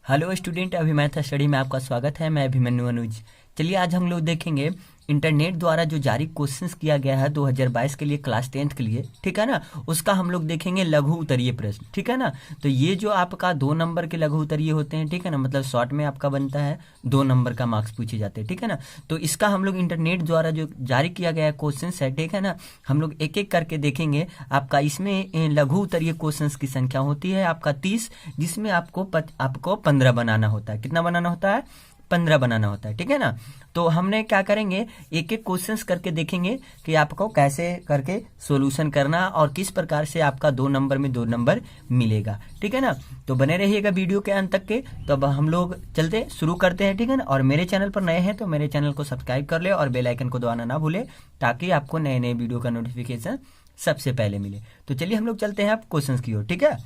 Hello student, अभिमैथ study में आपका स्वागत है। मैं अभिमन्यु अनुज। चलिए आज हम लोग देखेंगे इंटरनेट द्वारा जो जारी क्वेश्चंस किया गया है 2022 के लिए, क्लास 10th के लिए, ठीक है ना। उसका हम लोग देखेंगे लघु उत्तरीय प्रश्न, ठीक है ना। तो ये जो आपका 2 नंबर के लघु उत्तरीय होते हैं, ठीक है ना, मतलब शॉर्ट में आपका बनता है 2 नंबर का मार्क्स पूछे जाते हैं, ठीक है ना। तो इसका हम लोग इंटरनेट द्वारा जो जारी किया गया क्वेश्चन है, ठीक है ना, हम लोग एक एक करके देखेंगे। आपका इसमें लघु उत्तरीय क्वेश्चन की संख्या होती है आपका 30, जिसमें आपको 15 बनाना होता है। कितना बनाना होता है? 15 बनाना होता है, ठीक है ना। तो हमने क्या करेंगे, एक एक क्वेश्चंस करके देखेंगे कि आपको कैसे करके सॉल्यूशन करना और किस प्रकार से आपका 2 नंबर में 2 नंबर मिलेगा, ठीक है ना। तो बने रहिएगा वीडियो के अंत तक के। तो अब हम लोग चलते शुरू करते हैं, ठीक है ना। और मेरे चैनल पर नए हैं तो मेरे चैनल को सब्सक्राइब कर ले और बेल आइकन को दबाना ना भूले, ताकि आपको नए नए वीडियो का नोटिफिकेशन सबसे पहले मिले। तो चलिए हम लोग चलते हैं आप क्वेश्चन की ओर, ठीक है।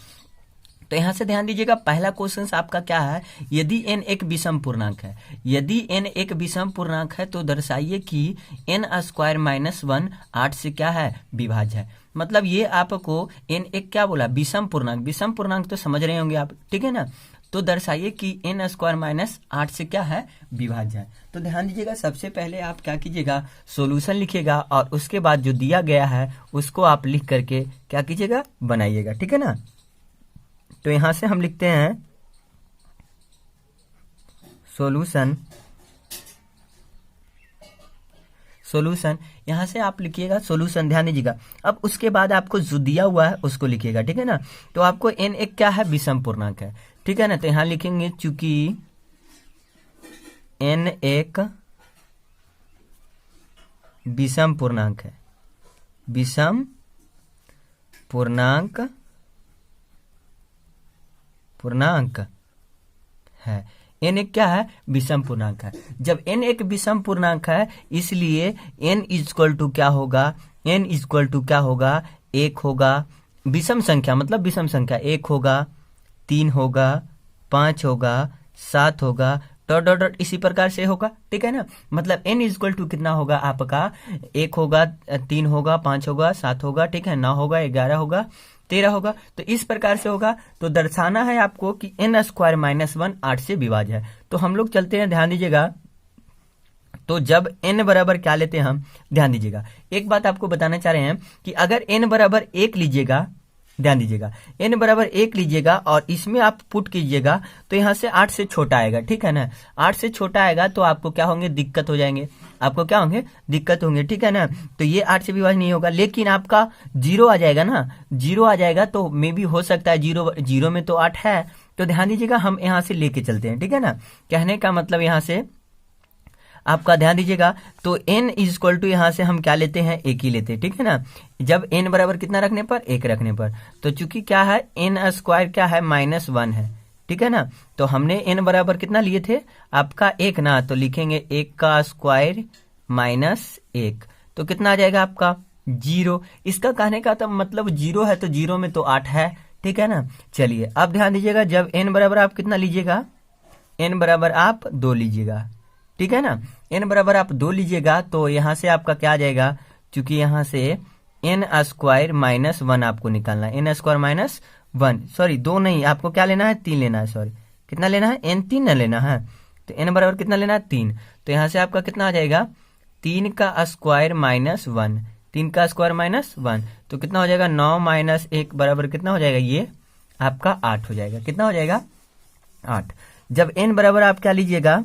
तो यहां से ध्यान दीजिएगा, पहला क्वेश्चन आपका क्या है, यदि n एक विषम पूर्णांक है, यदि n एक विषम पूर्णांक है तो दर्शाइए कि n स्क्वायर माइनस 1 8 से क्या है, विभाज्य है। मतलब ये आपको n एक क्या बोला, विषम पूर्णांक। विषम पूर्णांक तो समझ रहे होंगे आप, ठीक है ना। तो दर्शाइए कि n स्क्वायर माइनस 8 से क्या है, विभाज्य है। तो ध्यान दीजिएगा, सबसे पहले आप क्या कीजिएगा, सॉल्यूशन लिखिएगा और उसके बाद जो दिया गया है उसको आप लिख करके क्या कीजिएगा, बनाइएगा, ठीक है ना। तो यहां से हम लिखते हैं सॉल्यूशन। सॉल्यूशन यहां से आप लिखिएगा सॉल्यूशन, ध्यान दीजिएगा। अब उसके बाद आपको जो दिया हुआ है उसको लिखिएगा, ठीक है ना। तो आपको n एक क्या है, विषम पूर्णांक है, ठीक है ना। तो यहां लिखेंगे चूंकि n एक विषम पूर्णांक है, विषम पूर्णांक है। n एक क्या है, विषम पूर्णांक है। जब n एक विषम पूर्णांक है, इसलिए n इक्वल टू क्या होगा, n इक्वल टू क्या होगा, 1 होगा। विषम संख्या मतलब विषम संख्या 1 होगा, 3 होगा, 5 होगा, 7 होगा, डॉट डॉट डॉट इसी प्रकार से होगा, ठीक है ना। मतलब n इक्वल टू कितना होगा आपका, 1 होगा, 3 होगा, 5 होगा, 7 होगा, ठीक है, 9 होगा, 11 होगा, 13 होगा। तो इस प्रकार से होगा। तो दर्शाना है आपको कि n स्क्वायर माइनस 1 8 से विभाज्य है। तो हम लोग चलते हैं, ध्यान दीजिएगा। तो जब n बराबर क्या लेते हैं हम, ध्यान दीजिएगा, एक बात आपको बताना चाह रहे हैं कि अगर n बराबर 1 लीजिएगा, ध्यान दीजिएगा, n बराबर 1 लीजिएगा और इसमें आप पुट कीजिएगा तो यहां से 8 से छोटा आएगा, ठीक है ना। 8 से छोटा आएगा तो आपको क्या होंगे, दिक्कत हो जाएंगे, आपको क्या होंगे, दिक्कत होंगे, ठीक है ना। तो ये 8 से विभाज्य नहीं होगा, लेकिन आपका 0 आ जाएगा ना, 0 आ जाएगा तो मे भी हो सकता है 0 में तो 8 है। तो ध्यान दीजिएगा, हम यहां से लेके चलते हैं, ठीक है ना। कहने का मतलब यहां से आपका ध्यान दीजिएगा, तो n इक्वल टू यहां से हम क्या लेते हैं, 1 ही लेते हैं, ठीक है ना। जब n बराबर कितना रखने पर, 1 रखने पर। तो चूंकि क्या है, n स्क्वायर क्या है, माइनस 1 है, ठीक है ना। तो हमने n बराबर कितना लिए थे, आपका 1 ना, तो लिखेंगे 1 का स्क्वायर माइनस 1। तो कितना आ जाएगा आपका, 0। इसका कहने का तो मतलब 0 है तो 0 में तो 8 है, ठीक है ना। चलिए अब ध्यान दीजिएगा, जब n बराबर आप कितना लीजिएगा, n बराबर आप 2 लीजिएगा, ठीक है ना। n बराबर आप 2 लीजिएगा तो यहां से आपका क्या आ जाएगा, क्योंकि यहां से n स्क्वायर माइनस 1 आपको निकालना है, n स्क्वायर माइनस 1, सॉरी 2 नहीं, आपको क्या लेना है, 3 लेना है, सॉरी कितना लेना है, n 3 न लेना है। तो n बराबर कितना लेना है, 3। तो यहां से आपका कितना आ जाएगा, 3 का स्क्वायर माइनस 1, 3 का स्क्वायर माइनस 1। तो कितना हो जाएगा, 9 माइनस 1 बराबर कितना हो जाएगा, ये आपका 8 हो जाएगा। कितना हो जाएगा, 8। जब n बराबर आप क्या लीजिएगा,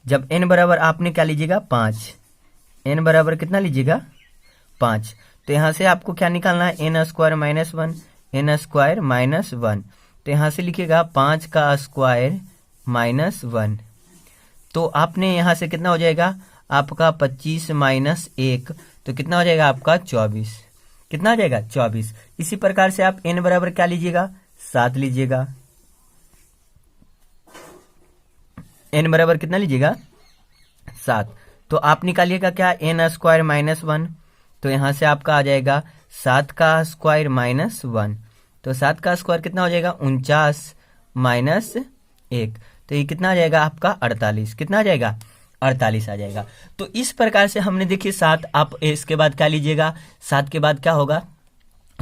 जब n बराबर आपने क्या लीजिएगा, 5, n बराबर कितना लीजिएगा, 5। तो यहां से आपको क्या निकालना है, n square minus 1, n square minus 1। तो यहां से लिखिएगा 5 का स्क्वायर माइनस 1। तो आपने यहां से कितना हो जाएगा आपका, 25 माइनस 1, तो कितना हो जाएगा आपका, 24। कितना हो जाएगा, 24। इसी प्रकार से आप n बराबर क्या लीजिएगा, 7 लीजिएगा। n बराबर कितना लीजिएगा, 7। तो आप निकालिएगा क्या, n स्क्वायर माइनस 1। तो यहां से आपका आ जाएगा 7 का स्क्वायर माइनस 1। तो 7 का स्क्वायर कितना हो जाएगा, 49 माइनस 1। तो ये कितना आ जाएगा आपका, 48। कितना आ जाएगा, 48 आ जाएगा। तो इस प्रकार से हमने देखिए 7, आप इसके बाद क्या लीजिएगा, 7 के बाद क्या होगा,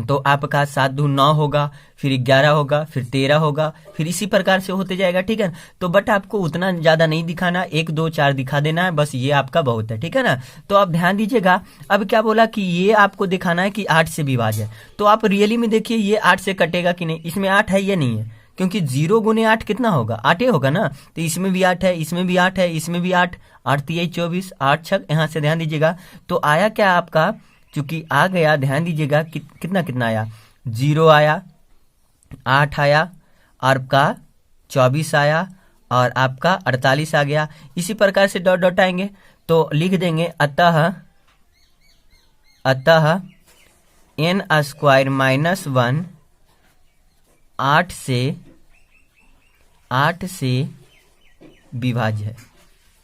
तो आपका 7 दूनी 9 होगा, फिर 11 होगा, फिर 13 होगा, फिर इसी प्रकार से होते जाएगा। ठीक है, तो बट आपको उतना ज्यादा नहीं दिखाना, 1 2 4 दिखा देना है, बस ये आपका बहुत है। ठीक है ना, तो आप ध्यान दीजिएगा। अब क्या बोला कि ये आपको दिखाना है कि 8 से विभाज्य है, तो आप रियली में देखिए ये 8 से कटेगा कि नहीं। इसमें 8 है या नहीं है, क्योंकि 0 गुने 8 कितना होगा, 8 ही होगा ना। तो इसमें भी 8 है, इसमें भी 8 है, इसमें भी 8, 8 3 24, 8 6, यहाँ से ध्यान दीजिएगा। तो आया क्या आपका, चूंकि आ गया, ध्यान दीजिएगा कितना कितना आया, 0 आया, 8 आया, और आपका 24 आया, और आपका 48 आ गया। इसी प्रकार से डॉट डॉट आएंगे तो लिख देंगे अतः n स्क्वायर माइनस 1 8 से विभाज्य है।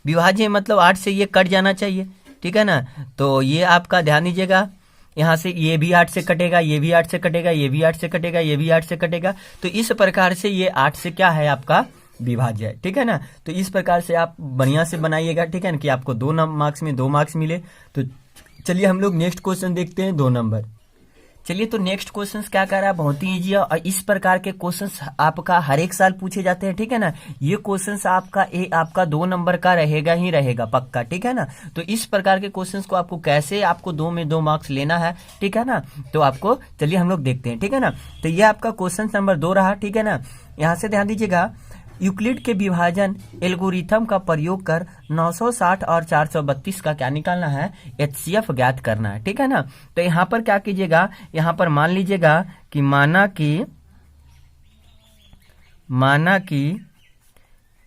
विभाज्य मतलब 8 से ये कट जाना चाहिए। ठीक है ना, तो ये आपका ध्यान दीजिएगा, यहाँ से ये भी 8 से कटेगा, ये भी 8 से कटेगा, ये भी 8 से कटेगा, ये भी 8 से कटेगा। तो इस प्रकार से ये 8 से क्या है, आपका विभाज्य है। ठीक है ना, तो इस प्रकार से आप बढ़िया से बनाइएगा। ठीक है ना, कि आपको 2 मार्क्स में 2 मार्क्स मिले। तो चलिए हम लोग नेक्स्ट क्वेश्चन देखते हैं, 2 नंबर। चलिए, तो नेक्स्ट क्वेश्चन क्या कर रहा है, बहुत ही इजी है, और इस प्रकार के क्वेश्चंस आपका हर एक साल पूछे जाते हैं। ठीक है ना, ये क्वेश्चंस आपका 2 नंबर का रहेगा ही रहेगा पक्का। ठीक है ना, तो इस प्रकार के क्वेश्चंस को आपको कैसे आपको 2 में 2 मार्क्स लेना है। ठीक है ना, तो आपको चलिए हम लोग देखते हैं। ठीक है ना, तो ये आपका क्वेश्चन नंबर 2 रहा। ठीक है ना, यहाँ से ध्यान दीजिएगा, यूक्लिड के विभाजन एल्गोरिथम का प्रयोग कर 960 और 432 का क्या निकालना है, HCF ज्ञात करना है। ठीक है ना, तो यहाँ पर क्या कीजिएगा, यहाँ पर मान लीजिएगा कि माना कि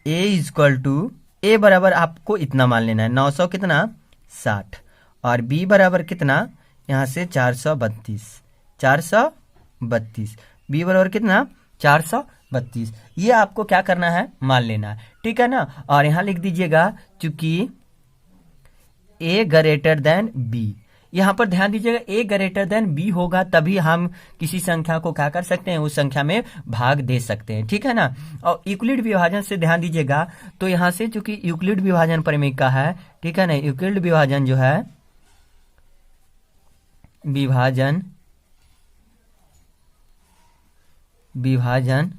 A इक्वल टू A बराबर आपको इतना मान लेना है, 900 कितना 60, और B बराबर कितना, यहाँ से 432, B बराबर कितना 432। ये आपको क्या करना है, मान लेना है। ठीक है ना, और यहां लिख दीजिएगा चूंकि A ग्रेटर देन B, यहां पर ध्यान दीजिएगा A ग्रेटर देन B होगा तभी हम किसी संख्या को क्या कर सकते हैं, उस संख्या में भाग दे सकते हैं। ठीक है ना, और यूक्लिड विभाजन से ध्यान दीजिएगा, तो यहां से चूंकि यूक्लिड विभाजन परिमेयिका है। ठीक है ना, यूक्लिड विभाजन जो है, विभाजन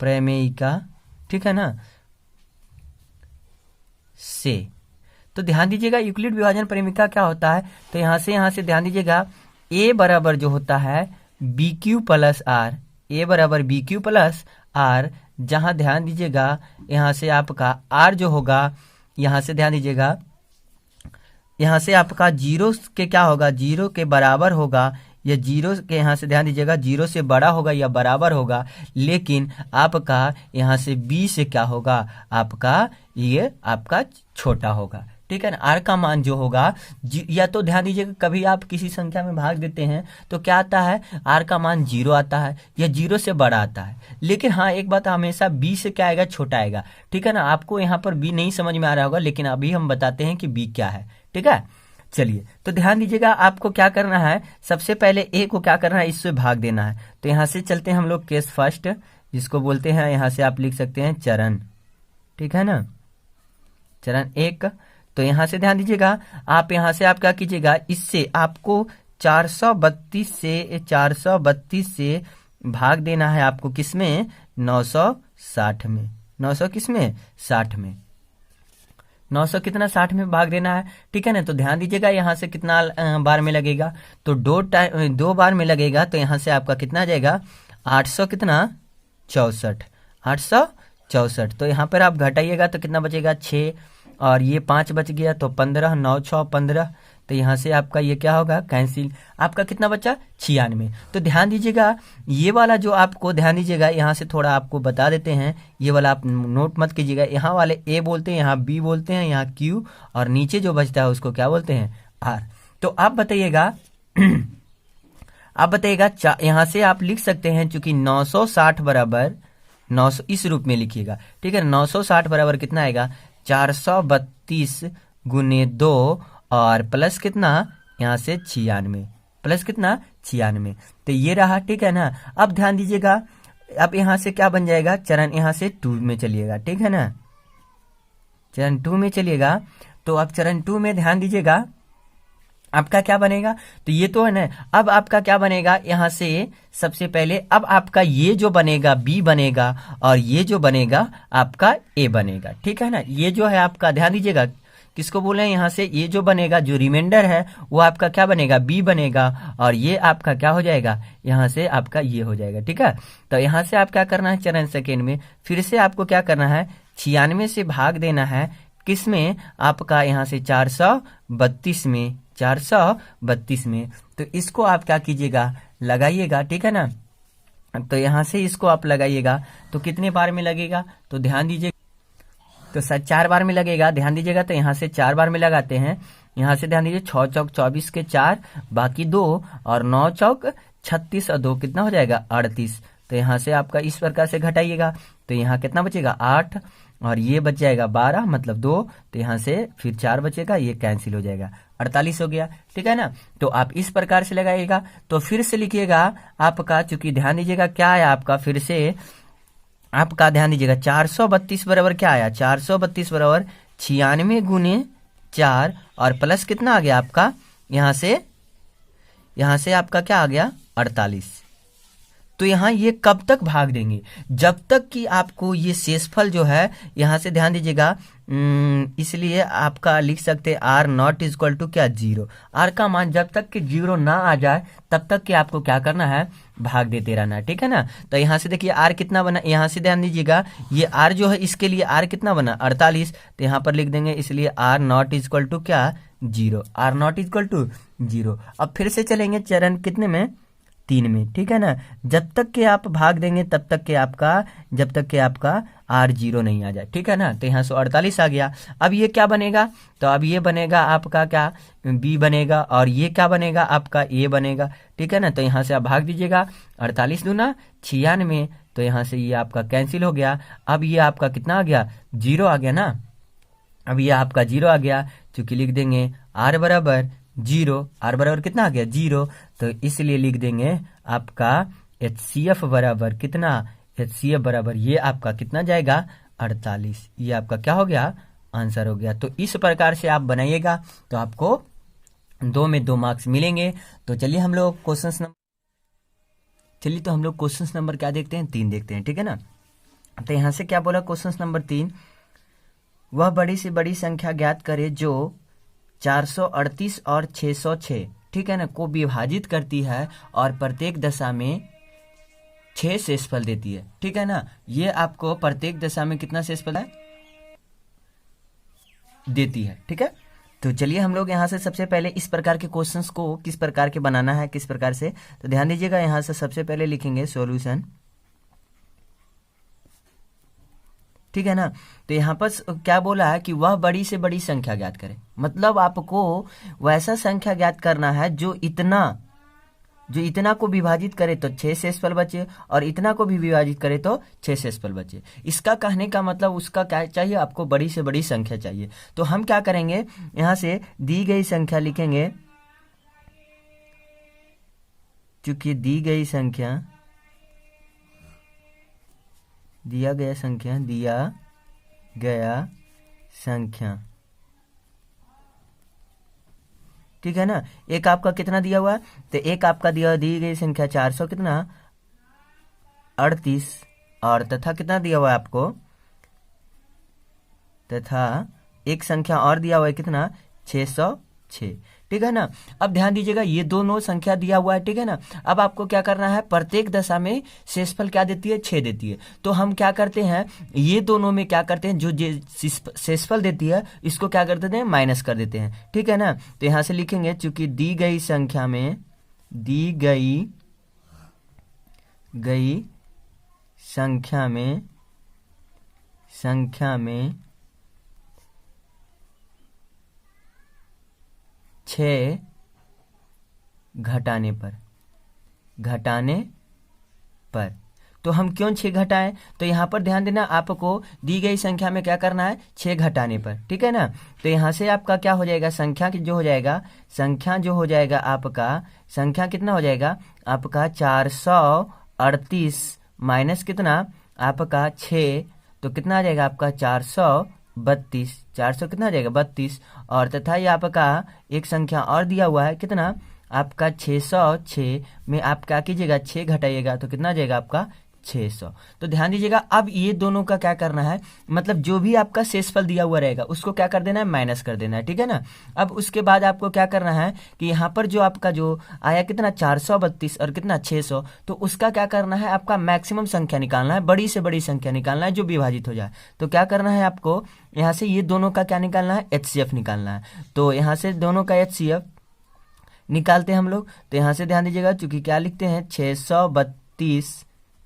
प्रमेयिका, ठीक है ना, से, तो ध्यान दीजिएगा यूक्लिड विभाजन परिमेयिका क्या होता है, तो यहां से ध्यान दीजिएगा, A बराबर जो होता है BQ प्लस R, A बराबर BQ प्लस R, जहां ध्यान दीजिएगा यहां से आपका R जो होगा, यहां से ध्यान दीजिएगा, यहां से आपका 0 के क्या होगा, 0 के बराबर होगा, या 0 के यहाँ से ध्यान दीजिएगा 0 से बड़ा होगा या बराबर होगा, लेकिन आपका यहाँ से B से क्या होगा, आपका ये आपका छोटा होगा। ठीक है ना, R का मान जो होगा, या तो ध्यान दीजिएगा कभी आप किसी संख्या में भाग देते हैं तो क्या आता है, R का मान 0 आता है या 0 से बड़ा आता है, लेकिन हाँ एक बात हमेशा B से क्या आएगा, छोटा आएगा। ठीक है ना, आपको यहाँ पर B नहीं समझ में आ रहा होगा, लेकिन अभी हम बताते हैं कि B क्या है। ठीक है, चलिए, तो ध्यान दीजिएगा आपको क्या करना है, सबसे पहले A को क्या करना है, इससे भाग देना है। तो यहाँ से चलते हैं हम लोग केस फर्स्ट, जिसको बोलते हैं, यहाँ से आप लिख सकते हैं चरण। ठीक है ना, चरण 1। तो यहाँ से ध्यान दीजिएगा, आप यहाँ से आप क्या कीजिएगा, इससे आपको 432 से भाग देना है आपको, किसमें, 960 में, 900 किसमें, 60 में, 900 कितना 60 में भाग देना है। ठीक है ना, तो ध्यान दीजिएगा यहाँ से कितना बार में लगेगा, तो 2 बार में लगेगा, तो यहाँ से आपका कितना आ जाएगा, 800 कितना 64, 864। तो यहाँ पर आप घटाइएगा तो कितना बचेगा, 6, और ये 5 बच गया, तो 15, 9 6 15, तो यहाँ से आपका ये क्या होगा, कैंसिल, आपका कितना बचा, 96। तो ध्यान दीजिएगा, ये वाला जो आपको ध्यान दीजिएगा, यहाँ से थोड़ा आपको बता देते हैं, ये वाला आप नोट मत कीजिएगा, यहाँ वाले A बोलते हैं, यहाँ B बोलते हैं, यहाँ Q, और नीचे जो बचता है उसको क्या बोलते हैं, R। तो आप बताइएगा यहाँ से आप लिख सकते हैं, चूंकि 960 बराबर 900 इस रूप में लिखिएगा। ठीक है, 960 बराबर कितना आएगा, 432 गुने 2, और प्लस कितना, यहाँ से 96, प्लस कितना 96, तो ये रहा। ठीक है ना, अब ध्यान दीजिएगा, अब यहाँ से क्या बन जाएगा, चरण यहाँ से 2 में चलिएगा, ठीक है ना, चरण 2 में चलिएगा। तो अब चरण 2 में ध्यान दीजिएगा आपका क्या बनेगा, तो ये तो है ना। अब आपका क्या बनेगा, यहाँ से सबसे पहले अब आपका ये जो बनेगा बी बनेगा और ये जो बनेगा आपका ए बनेगा, ठीक है ना। ये जो है आपका ध्यान दीजिएगा किसको बोले हैं, यहाँ से ये जो बनेगा जो रिमाइंडर है वो आपका क्या बनेगा, बी बनेगा और ये आपका क्या हो जाएगा, यहाँ से आपका ये हो जाएगा, ठीक है। तो यहाँ से आप क्या करना है, चरण सेकेंड में फिर से आपको क्या करना है, 96 से भाग देना है किसमें, आपका यहाँ से 432 में, 432 में। तो इसको आप क्या कीजिएगा, लगाइएगा, ठीक है ना। तो यहाँ से इसको आप लगाइएगा तो कितने बार में लगेगा, तो ध्यान दीजिए, तो 4 बार में लगेगा, ध्यान दीजिएगा। तो यहाँ से 4 बार में लगाते हैं, यहाँ से ध्यान दीजिए 6 चौक 24 के 4 बाकी 2 और 9 चौक 36 और 2 कितना हो जाएगा 38। तो यहाँ से आपका इस प्रकार से घटाइएगा तो यहाँ कितना बचेगा 8 और ये बच जाएगा 12 मतलब 2। तो यहाँ से फिर 4 बचेगा, ये कैंसिल हो जाएगा, 48 हो गया, ठीक है ना। तो आप इस प्रकार से लगाइएगा। तो फिर से लिखिएगा आपका, चूंकि ध्यान दीजिएगा क्या आया आपका, फिर से आपका ध्यान दीजिएगा 432 बराबर क्या आया, 432 बराबर 96 गुने 4 और प्लस कितना आ गया आपका, यहाँ से आपका क्या आ गया 48। तो यहाँ ये कब तक भाग देंगे, जब तक कि आपको ये शेषफल जो है, यहाँ से ध्यान दीजिएगा, इसलिए आपका लिख सकते R naught is equal to क्या 0। आर का मान जब तक कि 0 ना आ जाए तब तक कि आपको क्या करना है, भाग देते रहना है, ठीक है ना। तो यहाँ से देखिए आर कितना बना, यहाँ से ध्यान दीजिएगा ये आर जो है इसके लिए आर कितना बना 48। तो यहाँ पर लिख देंगे इसलिए R naught is equal to क्या 0, R naught is equal to 0। अब फिर से चलेंगे चरण कितने में 3 में, ठीक है ना। जब तक के आप भाग देंगे तब तक के आपका, जब तक के आपका आर 0 नहीं आ जाए, ठीक है ना। तो यहाँ से 48 आ गया। अब ये क्या बनेगा, तो अब ये बनेगा आपका क्या बी बनेगा और ये क्या बनेगा आपका ए बनेगा, ठीक है ना। तो यहाँ से आप भाग दीजिएगा 48 दूना 96। तो यहाँ से ये आपका कैंसिल हो गया। अब ये आपका कितना आ गया 0 आ गया ना। अब ये आपका 0 आ गया, चूंकि लिख देंगे आर बराबर 0, आर बराबर कितना आ गया 0। तो इसलिए लिख देंगे आपका HCF बराबर कितना, HCF बराबर ये आपका कितना जाएगा 48। ये आपका क्या हो गया आंसर हो गया। तो इस प्रकार से आप बनाइएगा तो आपको 2 में 2 मार्क्स मिलेंगे। तो चलिए हम लोग क्वेश्चन नंबर क्या देखते हैं 3 देखते हैं, ठीक है ना। तो यहाँ से क्या बोला क्वेश्चन नंबर 3, वह बड़ी से बड़ी संख्या ज्ञात करे जो 438 और 606, ठीक है ना, को विभाजित करती है और प्रत्येक दशा में 6 शेषफल देती है, ठीक है ना। ये आपको प्रत्येक दशा में कितना शेषफल है देती है, ठीक है। तो चलिए हम लोग यहाँ से सबसे पहले इस प्रकार के क्वेश्चंस को किस प्रकार के बनाना है, किस प्रकार से, तो ध्यान दीजिएगा। यहाँ से सबसे पहले लिखेंगे सॉल्यूशन, ठीक है ना। तो यहाँ पर क्या बोला है कि वह बड़ी से बड़ी संख्या ज्ञात करे, मतलब आपको वैसा संख्या ज्ञात करना है जो इतना को विभाजित करे तो 6 शेषफल बचे और इतना को भी विभाजित करे तो 6 शेषफल बचे। इसका कहने का मतलब उसका क्या चाहिए, आपको बड़ी से बड़ी संख्या चाहिए। तो हम क्या करेंगे, यहाँ से दी गई संख्या लिखेंगे, चूंकि दिया गया संख्या, ठीक है ना। एक आपका कितना दिया हुआ है, तो एक आपका दी गई संख्या 400 कितना 38 और तथा कितना दिया हुआ है आपको, तथा एक संख्या और दिया हुआ है कितना 606, ठीक है ना। अब ध्यान दीजिएगा ये दोनों संख्या दिया हुआ है, ठीक है ना। अब आपको क्या करना है, प्रत्येक दशा में शेषफल क्या देती है 6 देती है। तो हम क्या करते हैं, ये दोनों में क्या करते हैं, जो शेषफल देती है इसको क्या कर देते हैं माइनस कर देते हैं, ठीक है ना। तो यहाँ से लिखेंगे चूंकि दी गई संख्या में 6 घटाने पर तो हम क्यों 6 घटाएं, तो यहाँ पर ध्यान देना आपको दी गई संख्या में क्या करना है 6 घटाने पर, ठीक है ना। तो यहाँ से आपका क्या हो जाएगा, संख्या जो हो जाएगा आपका संख्या कितना हो जाएगा आपका 438 माइनस कितना आपका 6, तो कितना आ जाएगा आपका 432, 400 कितना आ जाएगा 32, और तथा ये आपका एक संख्या और दिया हुआ है कितना आपका 606 में आप क्या कीजिएगा 6 घटाइएगा तो कितना आ जाएगा आपका 600। तो ध्यान दीजिएगा, अब ये दोनों का क्या करना है, मतलब जो भी आपका शेषफल दिया हुआ रहेगा उसको क्या कर देना है, माइनस कर देना है, ठीक है ना। अब उसके बाद आपको क्या करना है कि यहाँ पर जो आपका जो आया कितना 432 और कितना 600, तो उसका क्या करना है, आपका मैक्सिमम संख्या निकालना है, बड़ी से बड़ी संख्या निकालना है जो विभाजित हो जाए। तो क्या करना है आपको, यहाँ से ये दोनों का क्या निकालना है, HCF निकालना है। तो यहाँ से दोनों का HCF निकालते हैं हम लोग। तो यहाँ से ध्यान दीजिएगा, चूंकि क्या लिखते हैं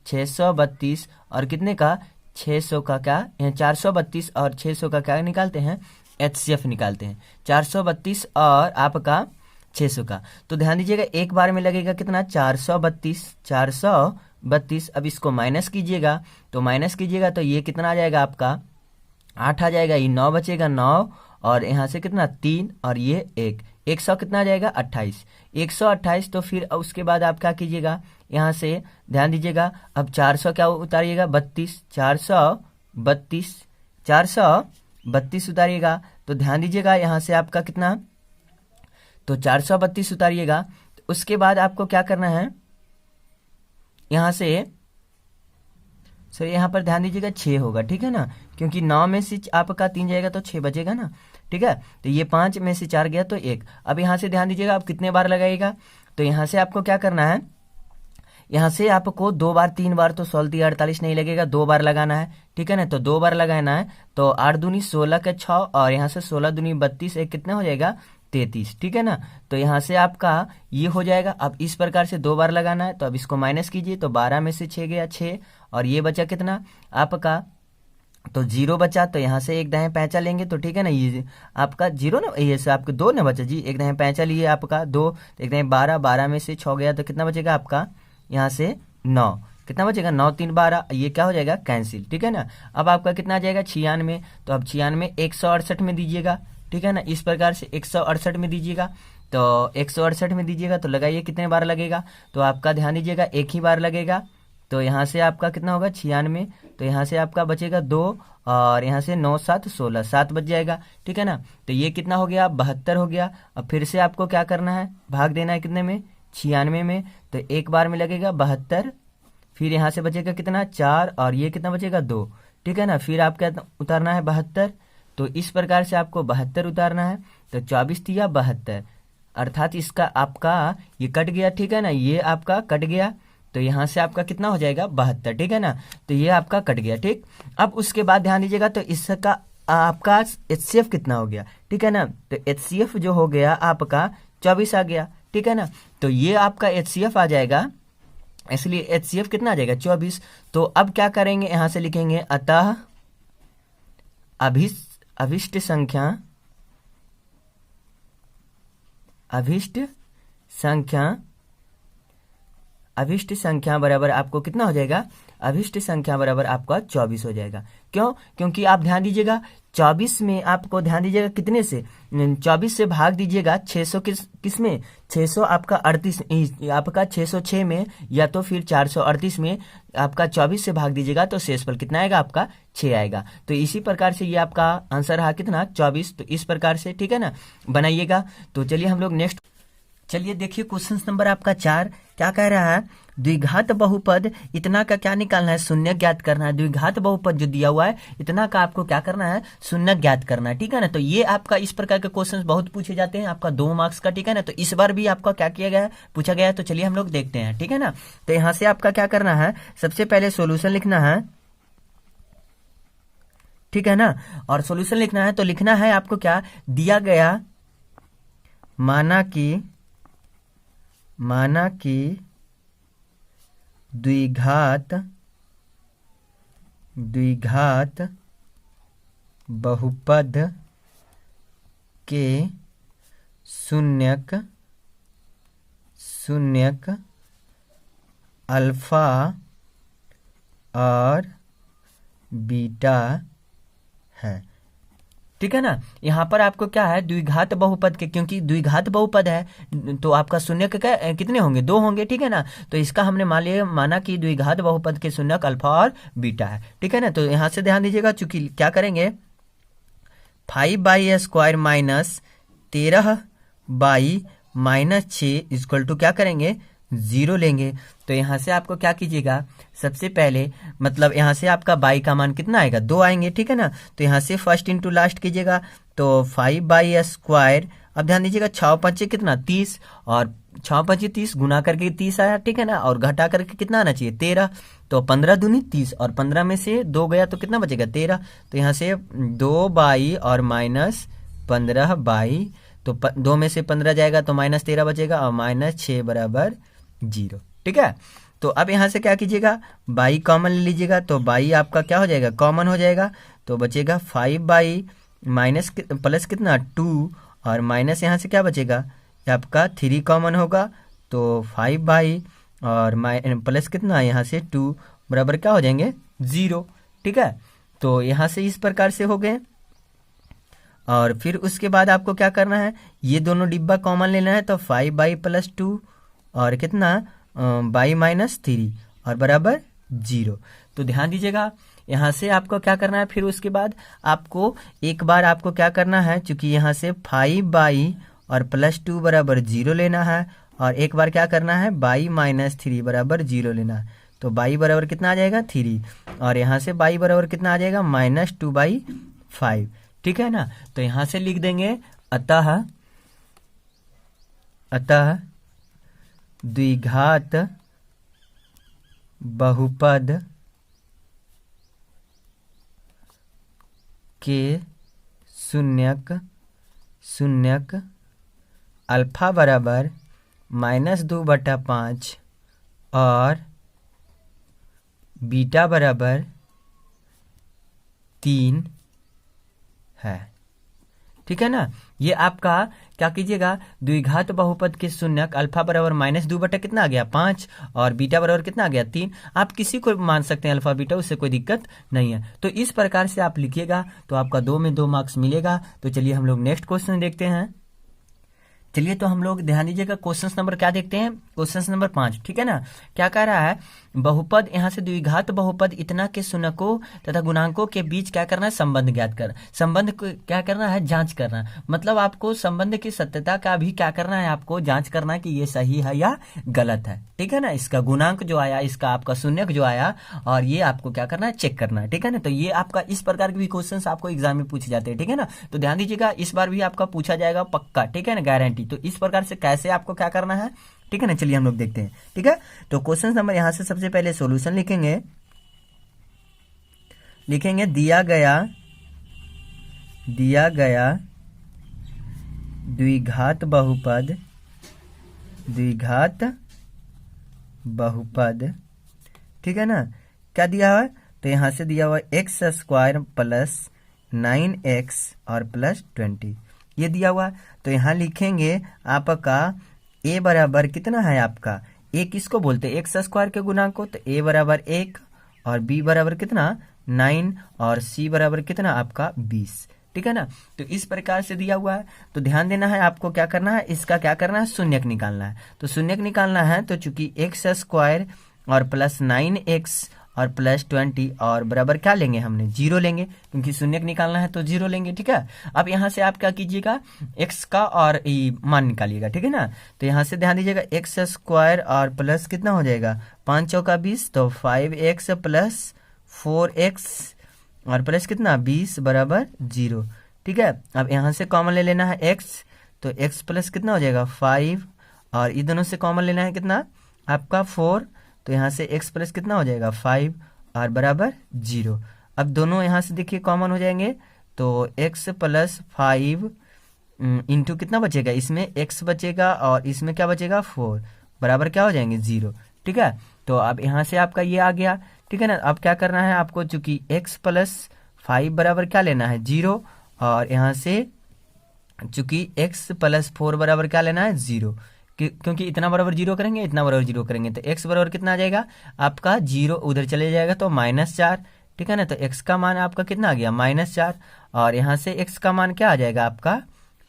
632 और कितने का 600 का क्या, 432 और 600 का क्या निकालते हैं, HCF निकालते हैं, 432 और आपका 600 का। तो ध्यान दीजिएगा एक बार में लगेगा कितना 432। अब इसको माइनस कीजिएगा, तो माइनस कीजिएगा तो ये कितना आ जाएगा आपका 8 आ जाएगा, ये 9 बचेगा 9, और यहाँ से कितना 3 और ये 100 कितना आ जाएगा 28, 128। तो फिर उसके बाद आप क्या कीजिएगा, यहाँ से ध्यान दीजिएगा, अब 400 क्या उतारिएगा 32, 432 उतारिएगा। तो ध्यान दीजिएगा यहाँ से आपका कितना, तो 432 उतारिएगा। तो उसके बाद आपको क्या करना है, यहाँ से सर यहाँ पर ध्यान दीजिएगा 6 होगा, ठीक है ना, क्योंकि 9 में से आपका 3 जाएगा तो 6 बचेगा ना, ठीक है। तो ये 5 में से 4 गया तो 1। अब यहाँ से ध्यान दीजिएगा, आप कितने बार लगाइएगा, तो यहाँ से आपको क्या करना है, यहाँ से आपको 2 बार 3 बार तो 16 48 नहीं लगेगा, 2 बार लगाना है, ठीक है ना। तो 2 बार लगाना है, तो 8 दूनी 16 के 6, और यहाँ से 16 दूनी 32, एक कितना हो जाएगा 33, ठीक है ना। तो यहाँ से आपका ये हो जाएगा। अब इस प्रकार से 2 बार लगाना है, तो अब इसको माइनस कीजिए, तो 12 में से 6 गया 6, और ये बचा कितना आपका, तो 0 बचा। तो यहाँ से एक दाएं पैंचा लेंगे, तो ठीक है ना, ये आपका 0 ना, ये से आपके 2 ना बचा जी, एक दाएं पैंचा लिए आपका 2, तो एक दाएं 12, 12 में से 6 गया तो कितना बचेगा आपका, यहाँ से 9, कितना बचेगा 9 3 12, ये क्या हो जाएगा कैंसिल, ठीक है ना। अब आपका कितना आ जाएगा 96, तो अब 96 168 में दीजिएगा, ठीक है ना, इस प्रकार से 168 में दीजिएगा। तो 168 में दीजिएगा, तो लगाइए कितने बार लगेगा, तो आपका ध्यान दीजिएगा एक ही बार लगेगा। तो यहाँ से आपका कितना होगा 96, तो यहाँ से आपका बचेगा 2, और यहाँ से 9 7 16, 7 बच जाएगा, ठीक है ना। तो ये कितना हो गया 72 हो गया। अब फिर से आपको क्या करना है, भाग देना है कितने में 96 में, तो एक बार में लगेगा 72, फिर यहाँ से बचेगा कितना 4, और ये कितना बचेगा 2, ठीक है ना। फिर आपका उतारना है 72, तो इस प्रकार से आपको 72 उतारना है। तो 24 दिया 72, अर्थात इसका आपका ये कट गया, ठीक है ना, ये आपका कट गया। तो यहाँ से आपका कितना हो जाएगा 72, ठीक है ना। तो ये आपका कट गया, ठीक। अब उसके बाद ध्यान दीजिएगा, तो इसका आपका HCF कितना हो गया, ठीक है ना। तो HCF जो हो गया आपका 24 आ गया, ठीक है ना। तो ये आपका HCF आ जाएगा, इसलिए HCF कितना आ जाएगा 24। तो अब क्या करेंगे, यहाँ से लिखेंगे अतः अभिष्ट संख्या बराबर आपको कितना हो जाएगा, अभिष्ट संख्या बराबर आपका 24 हो जाएगा। क्यों, क्योंकि आप ध्यान दीजिएगा 24 में आपको ध्यान दीजिएगा कितने से 24 से भाग दीजिएगा 600 किस में 600 आपका 38 आपका 606 में, या तो फिर 438 में आपका 24 से भाग दीजिएगा, तो शेषफल कितना आएगा आपका 6 आएगा। तो इसी प्रकार से ये आपका आंसर रहा कितना 24। तो इस प्रकार से ठीक है ना बनाइएगा। तो चलिए हम लोग नेक्स्ट, चलिए देखिए क्वेश्चन नंबर आपका 4 क्या कह रहा है, द्विघात बहुपद इतना का क्या निकालना है, शून्य ज्ञात करना है। द्विघात बहुपद जो दिया हुआ है इतना का आपको क्या करना है, शून्य ज्ञात करना है, ठीक है ना। तो ये आपका इस प्रकार के क्वेश्चंस बहुत पूछे जाते हैं, आपका 2 मार्क्स का, ठीक है ना। तो इस बार भी आपका क्या किया गया है, पूछा गया है। तो चलिए हम लोग देखते हैं, ठीक है ना। तो यहाँ से आपका क्या करना है, सबसे पहले सोल्यूशन लिखना है, ठीक है ना। और सोल्यूशन लिखना है तो लिखना है आपको क्या दिया गया, माना कि द्विघात बहुपद के शून्यक अल्फा और बीटा है। ठीक है ना। यहाँ पर आपको क्या है, द्विघात बहुपद के, क्योंकि द्विघात बहुपद है तो आपका शून्यक कितने होंगे, 2 होंगे, ठीक है ना। तो इसका हमने माना कि द्विघात बहुपद के शून्यक अल्फा और बीटा है, ठीक है ना। तो यहाँ से ध्यान दीजिएगा, चूंकि क्या करेंगे 5/² माइनस 13/-6 इक्वल टू क्या करेंगे 0 लेंगे। तो यहाँ से आपको क्या कीजिएगा, सबसे पहले मतलब यहाँ से आपका बाई का मान कितना आएगा, 2 आएंगे, ठीक है ना। तो यहाँ से फर्स्ट इंटू लास्ट कीजिएगा, तो 5/²। अब ध्यान दीजिएगा 6×5 कितना 30, और 6×5 30 गुना करके 30 आया, ठीक है ना। और घटा करके कितना आना चाहिए 13, तो 15×2 30, और 15 में से 2 गया तो कितना बचेगा 13। तो यहाँ से 2/, और माइनस 15/, तो 2 में से 15 जाएगा तो -13 बचेगा, और -6 बराबर 0, ठीक है। तो अब यहाँ से क्या कीजिएगा, बाई कॉमन ले लीजिएगा, तो बाई आपका क्या हो जाएगा, कॉमन हो जाएगा, तो बचेगा 5/, माइनस प्लस कितना 2, और माइनस यहाँ से क्या बचेगा, आपका 3 कॉमन होगा, तो 5/, और प्लस कितना यहाँ से 2 बराबर क्या हो जाएंगे 0, ठीक है। तो यहाँ से इस प्रकार से हो गए। और फिर उसके बाद आपको क्या करना है, ये दोनों डिब्बा कॉमन लेना है, तो 5/, प्लस 2 और कितना बाई -3 और बराबर 0। तो ध्यान दीजिएगा, यहाँ से आपको क्या करना है, फिर उसके बाद आपको एक बार आपको क्या करना है, चूंकि यहाँ से 5/, और प्लस 2 बराबर 0 लेना है, और एक बार क्या करना है बाई -3 बराबर 0 लेना है। तो बाई बराबर कितना आ जाएगा 3, और यहाँ से बाई बराबर कितना आ जाएगा -2/5, ठीक है ना। तो यहाँ से लिख देंगे अतः द्विघात बहुपद के शून्यक अल्फा बराबर -2/5 और बीटा बराबर 3 है, ठीक है ना। ये आपका क्या कीजिएगा, द्विघात बहुपद के शून्यक अल्फा बराबर -2 कितना आ गया 5, और बीटा बराबर कितना आ गया 3। आप किसी को मान सकते हैं अल्फा बीटा, उससे कोई दिक्कत नहीं है। तो इस प्रकार से आप लिखिएगा तो आपका 2 में 2 मार्क्स मिलेगा। तो चलिए हम लोग नेक्स्ट क्वेश्चन देखते हैं। चलिए तो हम लोग ध्यान दीजिएगा, क्वेश्चन नंबर क्या देखते हैं, क्वेश्चन नंबर 5, ठीक है ना। क्या कह रहा है, बहुपद यहाँ से द्विघात बहुपद इतना के शून्यकों तथा गुणांकों के बीच क्या करना है, संबंध ज्ञात कर, संबंध को क्या करना है, जांच करना। मतलब आपको संबंध की सत्यता का भी क्या करना है, आपको जांच करना है कि ये सही है या गलत है, ठीक है ना। इसका गुणांक जो आया, इसका आपका शून्यक जो आया, और ये आपको क्या करना है, चेक करना है, ठीक है ना। तो ये आपका इस प्रकार के भी क्वेश्चन आपको एग्जाम में पूछे जाते हैं, ठीक है ना। तो ध्यान दीजिएगा, इस बार भी आपका पूछा जाएगा पक्का, ठीक है ना, गारंटी। तो इस प्रकार से कैसे आपको क्या करना है, ठीक है ना। चलिए हम लोग देखते हैं, ठीक है। तो क्वेश्चन नंबर यहां से सबसे पहले सॉल्यूशन लिखेंगे दिया गया द्विघात बहुपद, ठीक है ना। क्या दिया हुआ है, तो यहां से दिया हुआ x² प्लस 9x और प्लस 20, ये दिया हुआ। तो यहाँ लिखेंगे आपका a बराबर कितना है, आपका a किसको बोलते हैं, x² के गुणांक को, तो a बराबर 1, और b बराबर कितना 9, और c बराबर कितना आपका 20, ठीक है ना। तो इस प्रकार से दिया हुआ है। तो ध्यान देना है, आपको क्या करना है, इसका क्या करना है, शून्यक निकालना है। तो शून्यक निकालना है, तो चूंकि x² और प्लस 9x और प्लस 20 और बराबर क्या लेंगे, हमने 0 लेंगे, क्योंकि शून्यक निकालना है तो 0 लेंगे, ठीक है। अब यहाँ से आप क्या कीजिएगा, x का और मान निकालिएगा, ठीक है ना। तो यहाँ से ध्यान दीजिएगा, x² और प्लस कितना हो जाएगा 5 चौका 20, तो 5x प्लस 4x और प्लस कितना 20 बराबर 0, ठीक है। अब यहाँ से कॉमन ले लेना है x, तो x प्लस कितना हो जाएगा 5, और ये दोनों से कॉमन लेना है कितना आपका 4, तो यहाँ से x प्लस कितना हो जाएगा 5 और बराबर 0। अब दोनों यहाँ से देखिए कॉमन हो जाएंगे, तो x प्लस 5 इंटू कितना बचेगा, इसमें x बचेगा और इसमें क्या बचेगा 4, बराबर क्या हो जाएंगे 0, ठीक है। तो अब यहाँ से आपका ये आ गया, ठीक है ना। अब क्या करना है आपको, चूंकि x प्लस 5 बराबर क्या लेना है 0, और यहाँ से चूंकि x प्लस 4 बराबर क्या लेना है 0, क्योंकि इतना बराबर 0 करेंगे, इतना बराबर 0 करेंगे, तो x बराबर कितना आ जाएगा आपका 0, उधर चले जाएगा तो -4, ठीक है ना। तो x का मान आपका कितना आ गया -4, और यहाँ से x का मान क्या आ जाएगा आपका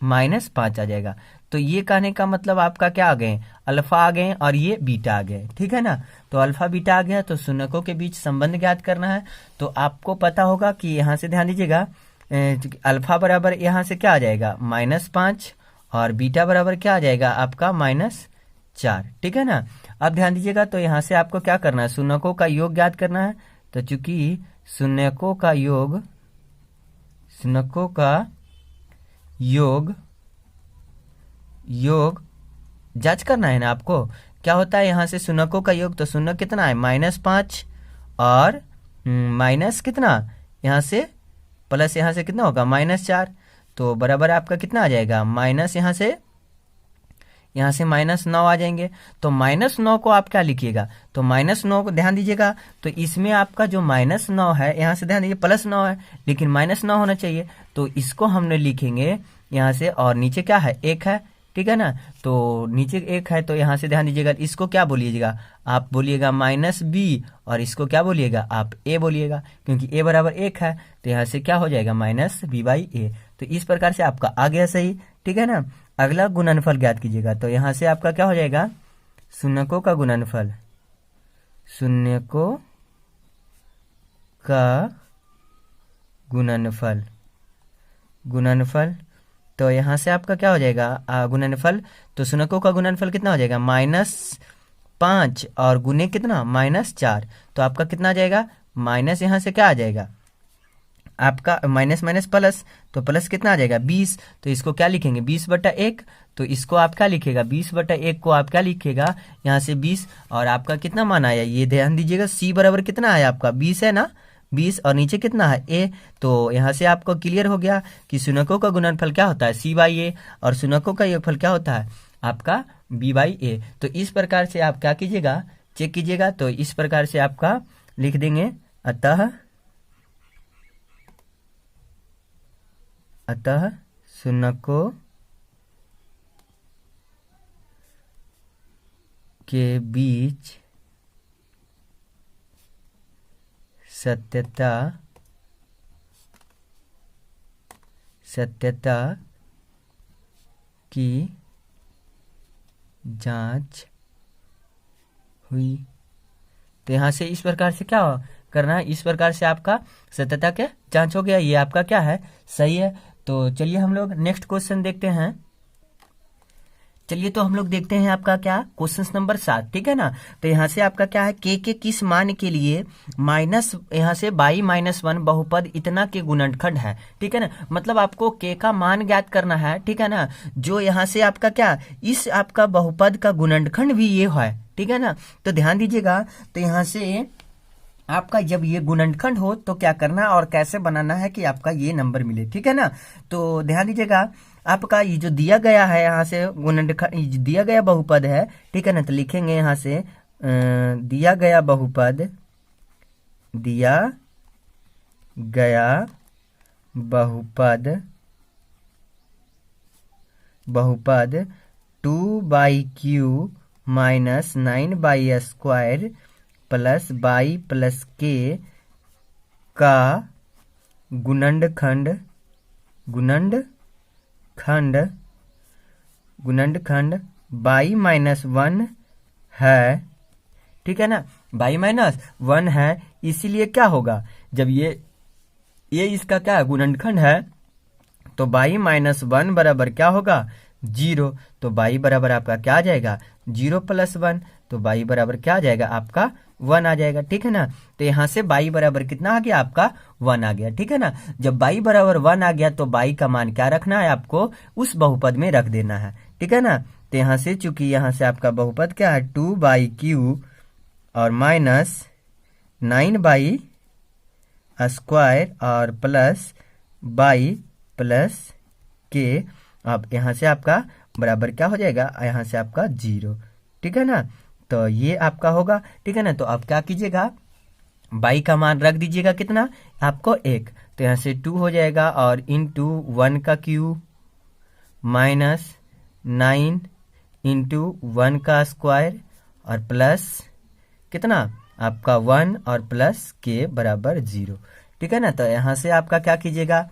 -5 आ जाएगा। तो ये कहने का मतलब आपका क्या आ गए, अल्फा आ गए और ये बीटा आ गए, ठीक है ना। तो अल्फा बीटा आ गया, तो शून्यकों के बीच संबंध ज्ञात करना है। तो आपको पता होगा कि यहाँ से ध्यान दीजिएगा, अल्फा बराबर यहाँ से क्या आ जाएगा -5, और बीटा बराबर क्या आ जाएगा आपका -4, ठीक है ना। अब ध्यान दीजिएगा, तो यहाँ से आपको क्या करना है, शून्यकों का योग ज्ञात करना है। तो चूंकि शून्यकों का योग जांच करना है ना आपको। क्या होता है यहाँ से शून्यकों का योग, तो शून्य कितना है -5, और माइनस कितना यहाँ से प्लस यहाँ से कितना होगा -4, तो बराबर आपका कितना आ जाएगा माइनस यहाँ से -9 आ जाएंगे। तो -9 को आप क्या लिखिएगा, तो -9 को ध्यान दीजिएगा, तो इसमें आपका जो -9 है, यहाँ से ध्यान दीजिए +9 है, लेकिन -9 होना चाहिए। तो इसको हमने लिखेंगे यहाँ से, और नीचे क्या है 1 है, ठीक है ना। तो नीचे 1 है, तो यहाँ से ध्यान दीजिएगा, इसको क्या बोलिएगा, आप बोलिएगा -b, और इसको क्या बोलिएगा आप a बोलिएगा, क्योंकि a बराबर 1 है। तो यहाँ से क्या हो जाएगा -b/a। तो इस प्रकार से आपका आ गया सही, ठीक है ना। अगला गुणनफल ज्ञात कीजिएगा। तो यहाँ से आपका क्या हो जाएगा, शून्यकों का गुणनफल। तो यहाँ से आपका क्या हो जाएगा गुणनफल, तो शून्यकों का गुणनफल कितना हो जाएगा -5, और गुने कितना -4, तो आपका कितना आ जाएगा माइनस, यहाँ से क्या आ जाएगा आपका माइनस प्लस, तो प्लस कितना आ जाएगा 20। तो इसको क्या लिखेंगे 20/1, तो इसको आप क्या लिखेगा 20/1 को आप क्या लिखेगा यहाँ से 20, और आपका कितना मान आया, ये ध्यान दीजिएगा, c बराबर कितना आया आपका 20 है ना, 20, और नीचे कितना है a। तो यहाँ से आपको क्लियर हो गया कि शून्यकों का गुणनफल क्या होता है c/a, और शून्यकों का योगफल क्या होता है आपका b/a। तो इस प्रकार से आप क्या कीजिएगा, चेक कीजिएगा। तो इस प्रकार से आपका लिख देंगे, अतः शून्यकों के बीच सत्यता की जांच हुई। तो यहाँ से इस प्रकार से क्या करना है, इस प्रकार से आपका सत्यता के जांच हो गया, ये आपका क्या है सही है। तो चलिए हम लोग नेक्स्ट क्वेश्चन देखते हैं। चलिए तो हम लोग देखते हैं आपका क्या क्वेश्चन नंबर 7, ठीक है ना। तो यहाँ से आपका क्या है, के किस मान के लिए माइनस यहाँ से y-1 बहुपद इतना के गुणनखंड है, ठीक है ना। मतलब आपको के का मान ज्ञात करना है, ठीक है ना। जो यहाँ से आपका क्या, इस आपका बहुपद का गुणनखंड भी ये है, ठीक है ना। तो ध्यान दीजिएगा, तो यहाँ से आपका जब ये गुणनखंड हो तो क्या करना है और कैसे बनाना है कि आपका ये नंबर मिले, ठीक है ना। तो ध्यान दीजिएगा, आपका ये जो दिया गया है यहाँ से गुणनखंड दिया गया बहुपद है, ठीक है ना। तो लिखेंगे यहाँ से दिया गया बहुपद 2/q minus 9/² plus y plus k का गुणनखंड y-1 है, ठीक है ना। y-1 है, इसीलिए क्या होगा, जब ये इसका क्या गुणनखंड है, तो y-1 बराबर क्या होगा 0। तो y बराबर आपका क्या आ जाएगा 0 + 1, तो y बराबर क्या आ जाएगा आपका 1 आ जाएगा, ठीक है ना। तो यहाँ से y बराबर कितना आ गया आपका 1 आ गया, ठीक है ना। जब y बराबर 1 आ गया तो y का मान क्या रखना है आपको, उस बहुपद में रख देना है, ठीक है ना। तो यहाँ से चूंकि यहाँ से आपका बहुपद क्या है 2/q और माइनस 9/² और प्लस y प्लस k, अब यहाँ से आपका बराबर क्या हो जाएगा, यहाँ से आपका 0, ठीक है ना। तो ये आपका होगा, ठीक है ना। तो आप क्या कीजिएगा, y का मान रख दीजिएगा कितना आपको 1, तो यहाँ से 2 हो जाएगा, और इंटू 1 का क्यूब माइनस 9 इंटू 1 का स्क्वायर और प्लस कितना आपका 1 और प्लस के बराबर 0। ठीक है ना। तो यहाँ से आपका क्या कीजिएगा,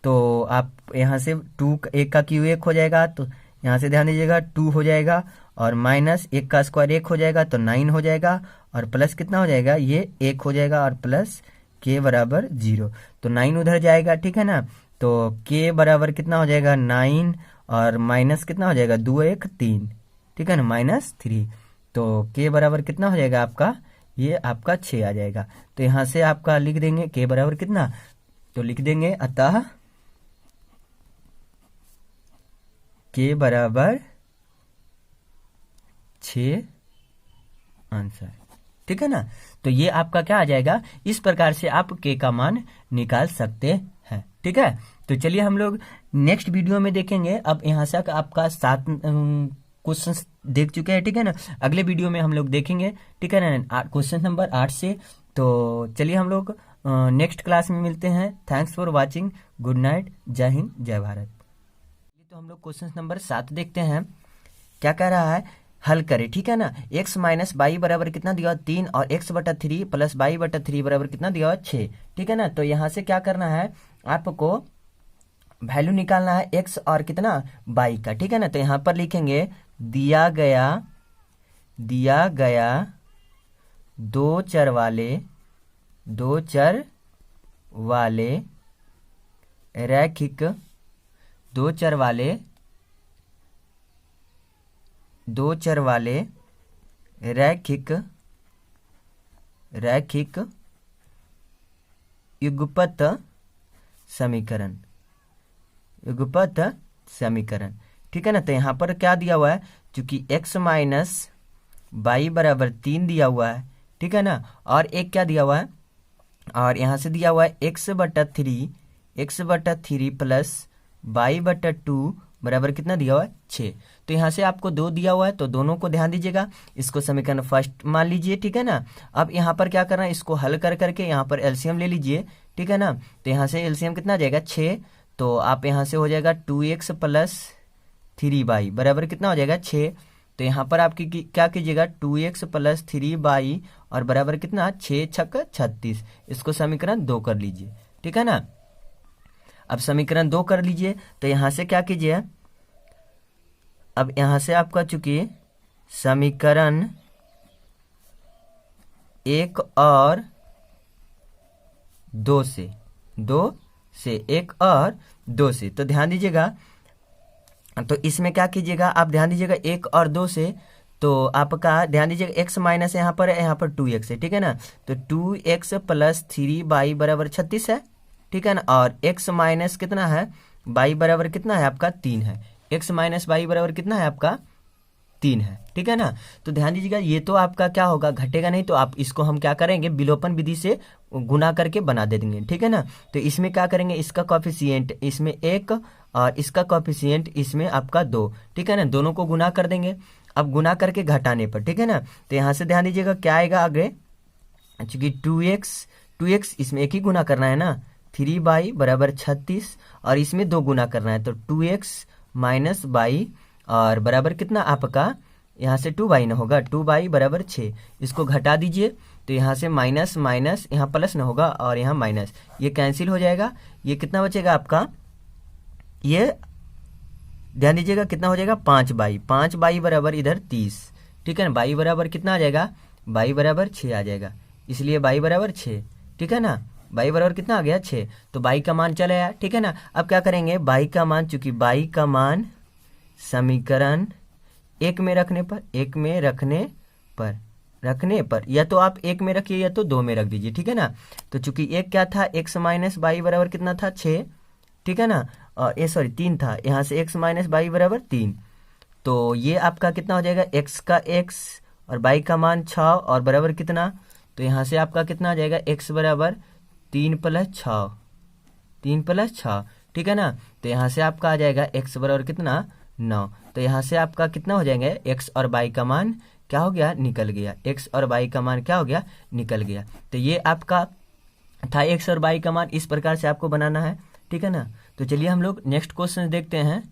तो आप यहाँ से 2 1 का क्यू 1 हो जाएगा, तो यहाँ से ध्यान दीजिएगा 2 हो जाएगा, और माइनस 1 का स्क्वायर 1 हो जाएगा तो 9 हो जाएगा, और प्लस कितना हो जाएगा, ये 1 हो जाएगा, और प्लस के बराबर 0। तो 9 उधर जाएगा। ठीक है ना। तो के बराबर कितना हो जाएगा 9, और माइनस कितना हो जाएगा 2 1 3। ठीक है ना, -3। तो के बराबर कितना हो जाएगा आपका, ये आपका 6 आ जाएगा। तो यहाँ से आपका लिख देंगे के बराबर कितना, तो लिख देंगे अतः के बराबर 6 आंसर। ठीक है ना। तो ये आपका क्या आ जाएगा, इस प्रकार से आप के का मान निकाल सकते हैं। ठीक है। तो चलिए हम लोग नेक्स्ट वीडियो में देखेंगे। अब यहाँ से आपका 7 क्वेश्चन देख चुके हैं। ठीक है ना। अगले वीडियो में हम लोग देखेंगे। ठीक है ना, क्वेश्चन नंबर 8 से। तो चलिए हम लोग नेक्स्ट क्लास में मिलते हैं। Thanks for watching. Good night. जय हिंद, जय भारत। तो हम लोग क्वेश्चन नंबर 7 देखते हैं। क्या कह रहा है, हल करें। ठीक है ना। x माइनस बाई बराबर कितना दिया, 3, और x बटा 3 प्लस बाई बटा 3 बराबर कितना दिया, 6। ठीक है ना। तो यहाँ से क्या करना है, आपको वैल्यू निकालना है x और कितना, बाई का। ठीक है ना। तो यहाँ पर लिखेंगे दिया गया दो चर वाले रैखिक युगपत समीकरण। ठीक है ना। तो यहाँ पर क्या दिया हुआ है, चूंकि x माइनस बाई बराबर 3 दिया हुआ है। ठीक है ना। और एक क्या दिया हुआ है, और यहाँ से दिया हुआ है x बटा 3 प्लस बाई बटा 2 बराबर कितना दिया हुआ है, 6। तो यहाँ से आपको 2 दिया हुआ है, तो दोनों को ध्यान दीजिएगा। इसको समीकरण फर्स्ट मान लीजिए। ठीक है ना। अब यहाँ पर क्या करना है, इसको हल करके यहाँ पर एलसीएम ले लीजिए। ठीक है ना। तो यहाँ से एलसीएम कितना आ जाएगा, 6। तो आप यहाँ से हो जाएगा 2x प्लस 3y बराबर कितना हो जाएगा, 6। तो यहाँ पर आपकी क्या कीजिएगा, 2x प्लस 3y और बराबर कितना, 6 छक 36। इसको समीकरण 2 कर लीजिए। ठीक है ना। अब समीकरण 2 कर लीजिए। तो यहाँ से क्या कीजिए, अब यहाँ से आपका चूंकि समीकरण 1 और 2 से 1 और 2 से, तो ध्यान दीजिएगा। तो इसमें क्या कीजिएगा, आप ध्यान दीजिएगा 1 और 2 से, तो आपका ध्यान दीजिएगा x माइनस यहाँ पर है, यहाँ पर 2x है। ठीक है ना। तो 2x प्लस 3y बराबर 36 है। ठीक है ना। और x माइनस कितना है, y बराबर कितना है आपका, 3 है। x माइनस y बराबर कितना है आपका, 3 है। ठीक है ना। तो ध्यान दीजिएगा, ये तो आपका क्या होगा, घटेगा नहीं। तो आप इसको हम क्या करेंगे, विलोपन विधि से गुना करके बना दे देंगे। ठीक है ना। तो इसमें क्या करेंगे, इसका कॉफिशिएंट इसमें 1 और इसका कॉफिशिएंट इसमें आपका 2। ठीक है ना। दोनों को गुना कर देंगे। अब गुना करके घटाने पर, ठीक है ना। तो यहाँ से ध्यान दीजिएगा क्या आएगा आगे, चूंकि 2x इसमें 1 ही गुना करना है ना, 3y बराबर 36, और इसमें 2 गुना करना है। तो 2x माइनस y और बराबर कितना आपका, यहाँ से 2y न होगा, 2y बराबर 6। इसको घटा दीजिए। तो यहाँ से माइनस माइनस यहाँ प्लस न होगा, और यहाँ माइनस, ये कैंसिल हो जाएगा। ये कितना बचेगा आपका, ये ध्यान दीजिएगा कितना हो जाएगा, 5y बराबर इधर 30। ठीक है ना। y बराबर कितना आ जाएगा, y बराबर 6 आ जाएगा। इसलिए y बराबर 6। ठीक है ना। y बराबर कितना आ गया, 6। तो y का मान चला आया। ठीक है ना। अब क्या करेंगे, y का मान, चूंकि y का मान समीकरण 1 में रखने पर या तो आप 1 में रखिए या तो 2 में रख दीजिए। ठीक है ना। तो चूंकि 1 क्या था, x माइनस बाई बराबर कितना था, 6। ठीक है ना। और 3 था, यहाँ से x माइनस बाई बराबर 3। तो ये आपका कितना हो जाएगा, x का x और बाई का मान 6 और बराबर कितना, तो यहाँ से आपका कितना आ जाएगा, x बराबर 3 प्लस 6। ठीक है ना। तो यहाँ से आपका आ जाएगा x बराबर कितना, 9। तो यहाँ से आपका कितना हो जाएंगे, x और y का मान क्या हो गया, निकल गया। x और y का मान क्या हो गया, निकल गया। तो ये आपका था x और y का मान। इस प्रकार से आपको बनाना है। ठीक है ना। तो चलिए हम लोग नेक्स्ट क्वेश्चन देखते हैं।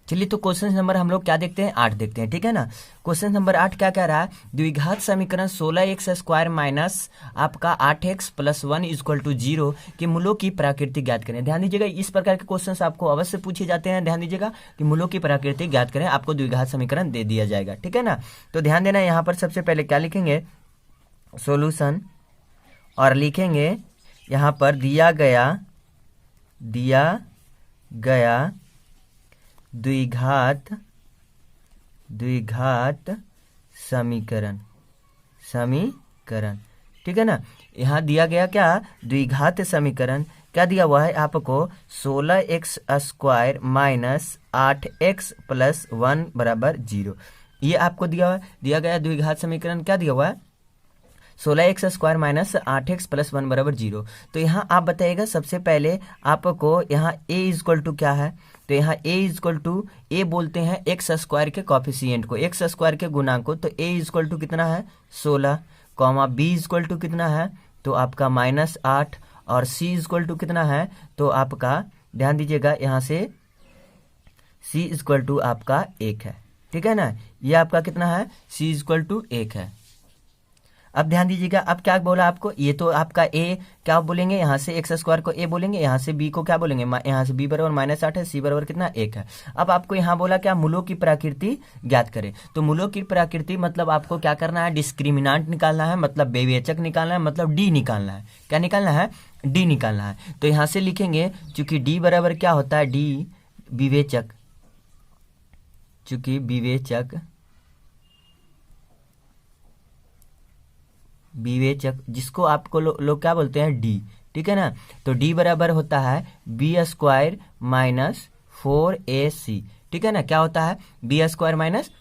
चलिए तो क्वेश्चन नंबर हम लोग क्या देखते हैं, 8 देखते हैं, ठीक है ना। क्वेश्चन नंबर 8 क्या कह रहा है, द्विघात समीकरण 16x² माइनस आपका 8x + 1 = 0 के मूलों की प्रकृति ज्ञात करें। ध्यान दीजिएगा, इस प्रकार के क्वेश्चन आपको अवश्य पूछे जाते हैं। ध्यान दीजिएगा कि मूलों की प्रकृति ज्ञात करें, आपको द्विघात समीकरण दे दिया जाएगा, ठीक है ना। तो ध्यान देना, यहाँ पर सबसे पहले क्या लिखेंगे, सोल्यूशन, और लिखेंगे यहाँ पर दिया गया द्विघात समीकरण, ठीक है ना। यहाँ दिया गया क्या, द्विघात समीकरण, क्या दिया हुआ है आपको, 16x² माइनस 8x + 1 = 0। ये आपको दिया गया द्विघात समीकरण क्या दिया हुआ है, 16x² माइनस 8x + 1 = 0। तो यहाँ आप बताइएगा, सबसे पहले आपको यहाँ a क्या है, तो यहाँ a बोलते हैं x² के कॉफिशिएंट को, x² के गुणांक को। तो a कितना है, 16, b कितना है, तो आपका -8, और c कितना है, तो आपका ध्यान दीजिएगा यहाँ से c आपका 1 है, ठीक है ना। ये आपका कितना है, c 1 है। अब ध्यान दीजिएगा, अब क्या बोला आपको, ये तो आपका a क्या बोलेंगे, यहाँ से x² को a बोलेंगे, यहाँ से b को क्या बोलेंगे, यहाँ से b बराबर -8 है, c बराबर कितना 1 है। अब आपको यहाँ बोला क्या, मूलों की प्रकृति ज्ञात करें। तो मूलों की प्रकृति मतलब आपको क्या करना है, डिस्क्रिमिनांट निकालना है, मतलब विवेचक निकालना है, मतलब d निकालना है। क्या निकालना है, d निकालना है। तो यहाँ से लिखेंगे, चूंकि d बराबर क्या होता है, d विवेचक, चूंकि विवेचक जिसको आपको लोग क्या बोलते हैं, डी, ठीक है ना। तो डी बराबर होता है b² - 4ac, ठीक है ना। क्या होता है, b² -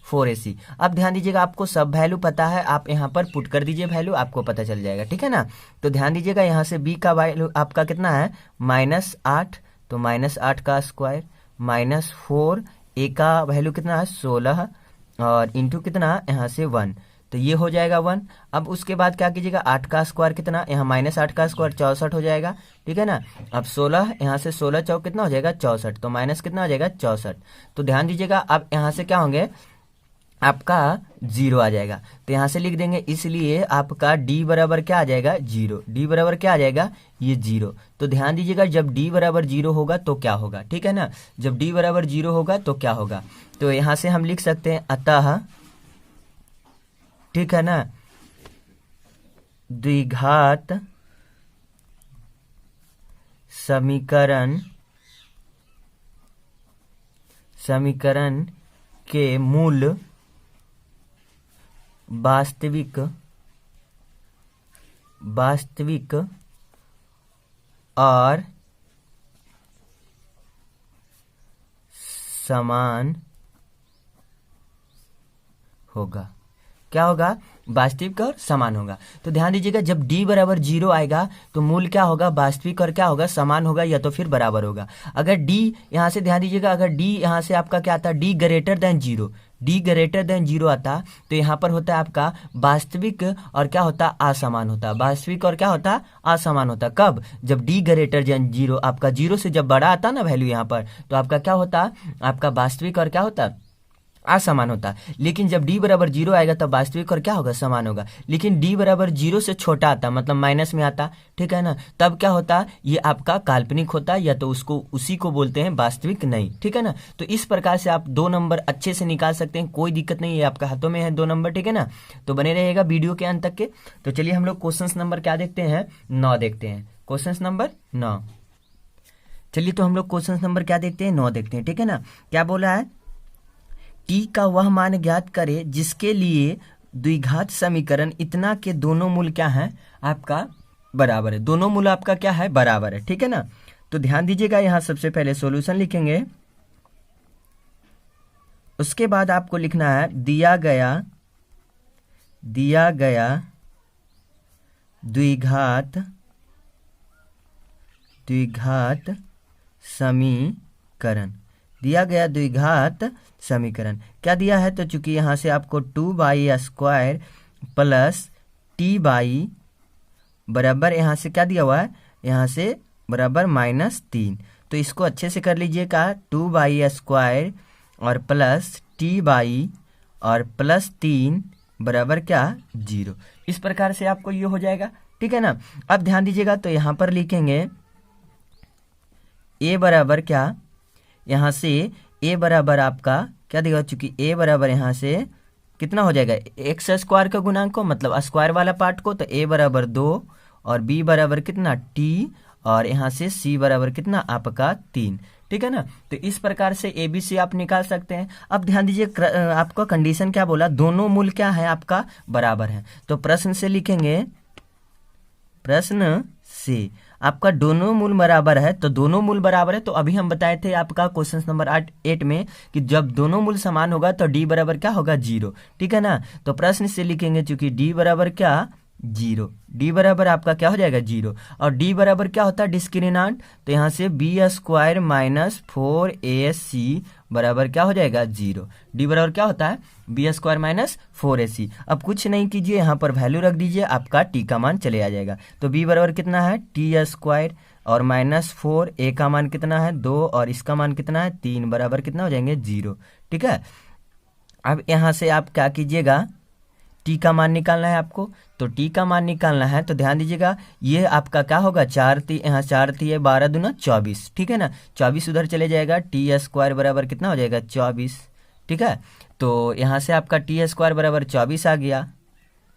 4ac। अब ध्यान दीजिएगा, आपको सब वैल्यू पता है, आप यहाँ पर पुट कर दीजिए वैल्यू, आपको पता चल जाएगा, ठीक है ना। तो ध्यान दीजिएगा, यहाँ से b का वैल्यू आपका कितना है, -8, तो -8 का स्क्वायर, -4, a का वैल्यू कितना है, 16, और इंटू कितना, यहाँ से 1, तो ये हो जाएगा 1। अब उसके बाद क्या कीजिएगा, 8 का स्क्वायर कितना, यहाँ -8 का स्क्वायर 64 हो जाएगा, ठीक है ना। अब 16, यहाँ से 16 चौक कितना हो जाएगा, 64, तो माइनस कितना हो जाएगा, 64। तो ध्यान दीजिएगा, अब यहाँ से क्या होंगे, आपका 0 आ जाएगा। तो यहाँ से लिख देंगे, इसलिए आपका d बराबर क्या आ जाएगा, 0। d बराबर क्या आ जाएगा, ये 0। तो ध्यान दीजिएगा, जब d बराबर 0 होगा तो क्या होगा, ठीक है ना। जब d बराबर 0 होगा तो क्या होगा, तो यहाँ से हम लिख सकते हैं, अतः, ठीक है ना, द्विघात समीकरण के मूल वास्तविक और समान होगा। क्या होगा, वास्तविक और समान होगा। तो ध्यान दीजिएगा, जब d बराबर 0 आएगा तो मूल क्या होगा, वास्तविक और क्या होगा, समान होगा, या तो फिर बराबर होगा। अगर d यहाँ से ध्यान दीजिएगा, अगर d यहाँ से आपका क्या आता, d > 0 आता, तो यहाँ पर होता है आपका वास्तविक और क्या होता, असमान होता। वास्तविक और क्या होता, असमान होता। कब, जब d > 0, आपका 0 से जब बड़ा आता ना वैल्यू यहाँ पर, तो आपका क्या होता, आपका वास्तविक और क्या होता, असमान होता। लेकिन जब d बराबर 0 आएगा तब वास्तविक और क्या होगा, समान होगा। लेकिन d बराबर 0 से छोटा आता, मतलब माइनस में आता, ठीक है ना, तब क्या होता, ये आपका काल्पनिक होता, या तो उसी को बोलते हैं वास्तविक नहीं, ठीक है ना। तो इस प्रकार से आप 2 नंबर अच्छे से निकाल सकते हैं, कोई दिक्कत नहीं है, आपका हाथों में है 2 नंबर, ठीक है ना। तो बने रहेगा वीडियो के अंत तक के। तो चलिए हम लोग क्वेश्चन नंबर क्या देखते हैं, 9 देखते हैं। क्वेश्चन नंबर 9, चलिए तो हम लोग क्वेश्चन नंबर क्या देखते हैं, 9 देखते हैं, ठीक है ना। क्या बोला है, t का वह मान ज्ञात करे जिसके लिए द्विघात समीकरण इतना के दोनों मूल क्या हैं, आपका बराबर है। दोनों मूल आपका क्या है, बराबर है, ठीक है ना। तो ध्यान दीजिएगा, यहाँ सबसे पहले सॉल्यूशन लिखेंगे, उसके बाद आपको लिखना है दिया गया द्विघात समीकरण, दिया गया द्विघात समीकरण क्या दिया है, तो चूंकि यहाँ से आपको 2y² प्लस t बराबर यहाँ से क्या दिया हुआ है, यहाँ से बराबर -3। तो इसको अच्छे से कर लीजिएगा, 2y² और प्लस टी बाई और प्लस 3 बराबर क्या 0। इस प्रकार से आपको ये हो जाएगा, ठीक है ना। अब ध्यान दीजिएगा, तो यहाँ पर लिखेंगे a बराबर क्या, यहाँ से a बराबर आपका क्या देगा, चूंकि a बराबर यहाँ से कितना हो जाएगा एक्स स्क्वायर का गुणांक को, मतलब स्क्वायर वाला पार्ट को, तो a बराबर 2 और b बराबर कितना t और यहाँ से c बराबर कितना आपका 3, ठीक है ना। तो इस प्रकार से ए बी सी आप निकाल सकते हैं। अब ध्यान दीजिए आपको कंडीशन क्या बोला, दोनों मूल क्या है आपका बराबर है। तो प्रश्न से लिखेंगे, प्रश्न से आपका दोनों मूल बराबर है, तो दोनों मूल बराबर है। तो अभी हम बताए थे आपका क्वेश्चन नंबर 8 में कि जब दोनों मूल समान होगा तो डी बराबर क्या होगा 0, ठीक है ना। तो प्रश्न से लिखेंगे चूंकि डी बराबर क्या 0, डी बराबर आपका क्या हो जाएगा 0 और डी बराबर क्या होता है डिस्क्रिमिनेंट, तो यहाँ से बी स्क्वायर माइनस 4ac बराबर क्या हो जाएगा 0। डी बराबर क्या होता है बी स्क्वायर माइनस 4ac। अब कुछ नहीं कीजिए, यहाँ पर वैल्यू रख दीजिए, आपका टी का मान चले आ जाएगा। तो बी बराबर कितना है टी स्क्वायर और माइनस 4, ए का मान कितना है 2 और इसका मान कितना है 3 बराबर कितना हो जाएंगे 0, ठीक है। अब यहाँ से आप क्या कीजिएगा, टी का मान निकालना है आपको, तो टी का मान निकालना है तो ध्यान दीजिएगा ये आपका क्या होगा 4 यहाँ 4 है 12 दूना 24, ठीक है ना। 24 उधर चले जाएगा, टी स्क्वायर बराबर कितना हो जाएगा 24, ठीक है। तो यहाँ से आपका टी स्क्वायर बराबर 24 आ गया,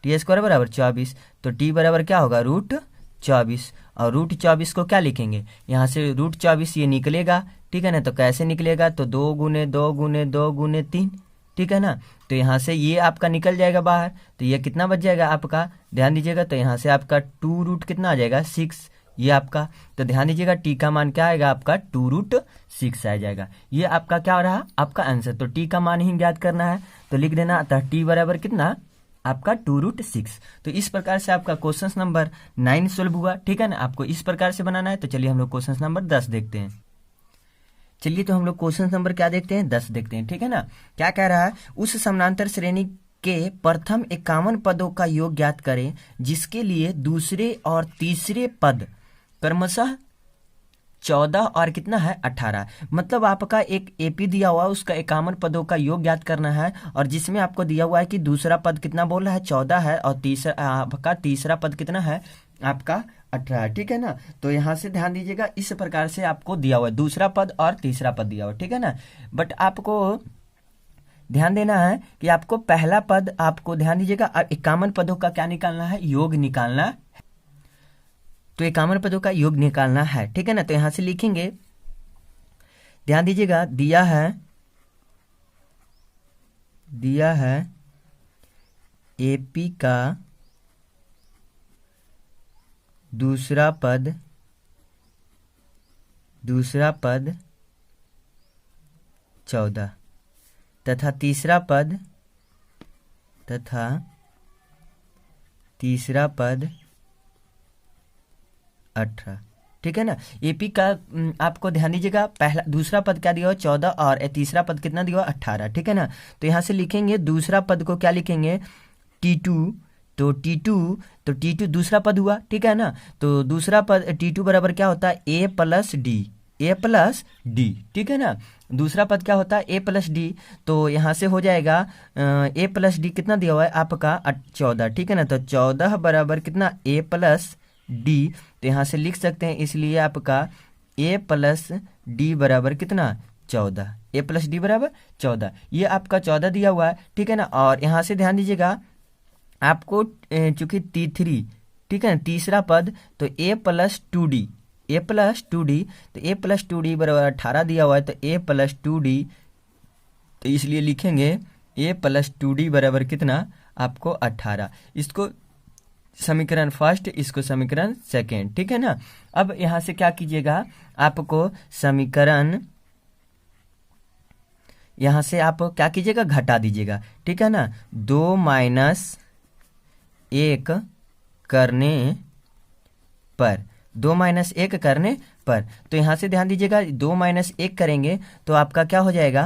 टी स्क्वायर बराबर 24, तो टी बराबर क्या होगा √24 और √24 को क्या लिखेंगे, यहाँ से √24 ये निकलेगा, ठीक है ना। तो कैसे निकलेगा, तो 2 गुने 2 गुने 2 गुने 3, ठीक है ना। तो यहाँ से ये आपका निकल जाएगा बाहर, तो ये कितना बच जाएगा आपका, ध्यान दीजिएगा, तो यहाँ से आपका 2 कितना आ जाएगा 6 ये आपका। तो ध्यान दीजिएगा टी का मान क्या आएगा आपका 2√6 आ जाएगा। ये आपका क्या रहा आपका आंसर। तो टी का मान ही ज्ञात करना है, तो लिख देना आता है टी बराबर कितना आपका 2√6। तो इस प्रकार से आपका क्वेश्चन नंबर 9 सोल्व हुआ, ठीक है ना। आपको इस प्रकार से बनाना है। तो चलिए हम लोग क्वेश्चन नंबर 10 देखते हैं। चलिए तो हम लोग क्वेश्चन नंबर क्या देखते हैं 10 देखते हैं, ठीक है ना। क्या कह रहा है, उस समानांतर श्रेणी के प्रथम 51 पदों का योग ज्ञात करें जिसके लिए दूसरे और तीसरे पद क्रमशः 14 और कितना है 18। मतलब आपका एक एपी दिया हुआ है, उसका 51 पदों का योग ज्ञात करना है और जिसमें आपको दिया हुआ है कि दूसरा पद कितना बोल रहा है 14 है और आपका तीसरा पद कितना है आपका 18, ठीक है ना। तो यहाँ से ध्यान दीजिएगा इस प्रकार से आपको दिया हुआ है दूसरा पद और तीसरा पद दिया हुआ है, ठीक है ना। बट आपको ध्यान देना है कि आपको पहला पद आपको ध्यान दीजिएगा 51 पदों का क्या निकालना है योग निकालना है। तो 51 पदों का योग निकालना है, ठीक है ना। तो यहाँ से लिखेंगे, ध्यान दीजिएगा दिया है एपी का दूसरा पद 14 तथा तीसरा पद 18, ठीक है ना। एपी का आपको ध्यान दीजिएगा पहला दूसरा पद क्या दिया हुआ 14 और तीसरा पद कितना दिया हुआ 18, ठीक है ना। तो यहाँ से लिखेंगे दूसरा पद को क्या लिखेंगे T2, तो T2 दूसरा पद हुआ, ठीक है ना। तो दूसरा पद T2 बराबर क्या होता है A प्लस डी, ठीक है ना। दूसरा पद क्या होता है A प्लस डी, तो यहाँ से हो जाएगा A प्लस डी कितना दिया हुआ है आपका 14, ठीक है ना। तो 14 बराबर कितना A प्लस डी, तो यहाँ से लिख सकते हैं, इसलिए आपका A प्लस डी बराबर कितना 14, A प्लस डी बराबर 14, ये आपका 14 दिया हुआ है, ठीक है ना। और यहाँ से ध्यान दीजिएगा आपको चूंकि T3, ठीक है ना, तीसरा पद, तो A प्लस 2D, तो A प्लस 2D बराबर 18 दिया हुआ है, तो A प्लस 2D, तो इसलिए लिखेंगे A प्लस 2D बराबर कितना आपको 18। इसको समीकरण फर्स्ट, इसको समीकरण सेकेंड, ठीक है ना। अब यहाँ से क्या कीजिएगा, आपको समीकरण यहाँ से आप क्या कीजिएगा घटा दीजिएगा, ठीक है ना। 2 - 1 करने पर, 2 - 1 करने पर, तो यहाँ से ध्यान दीजिएगा 2 - 1 करेंगे तो आपका क्या हो जाएगा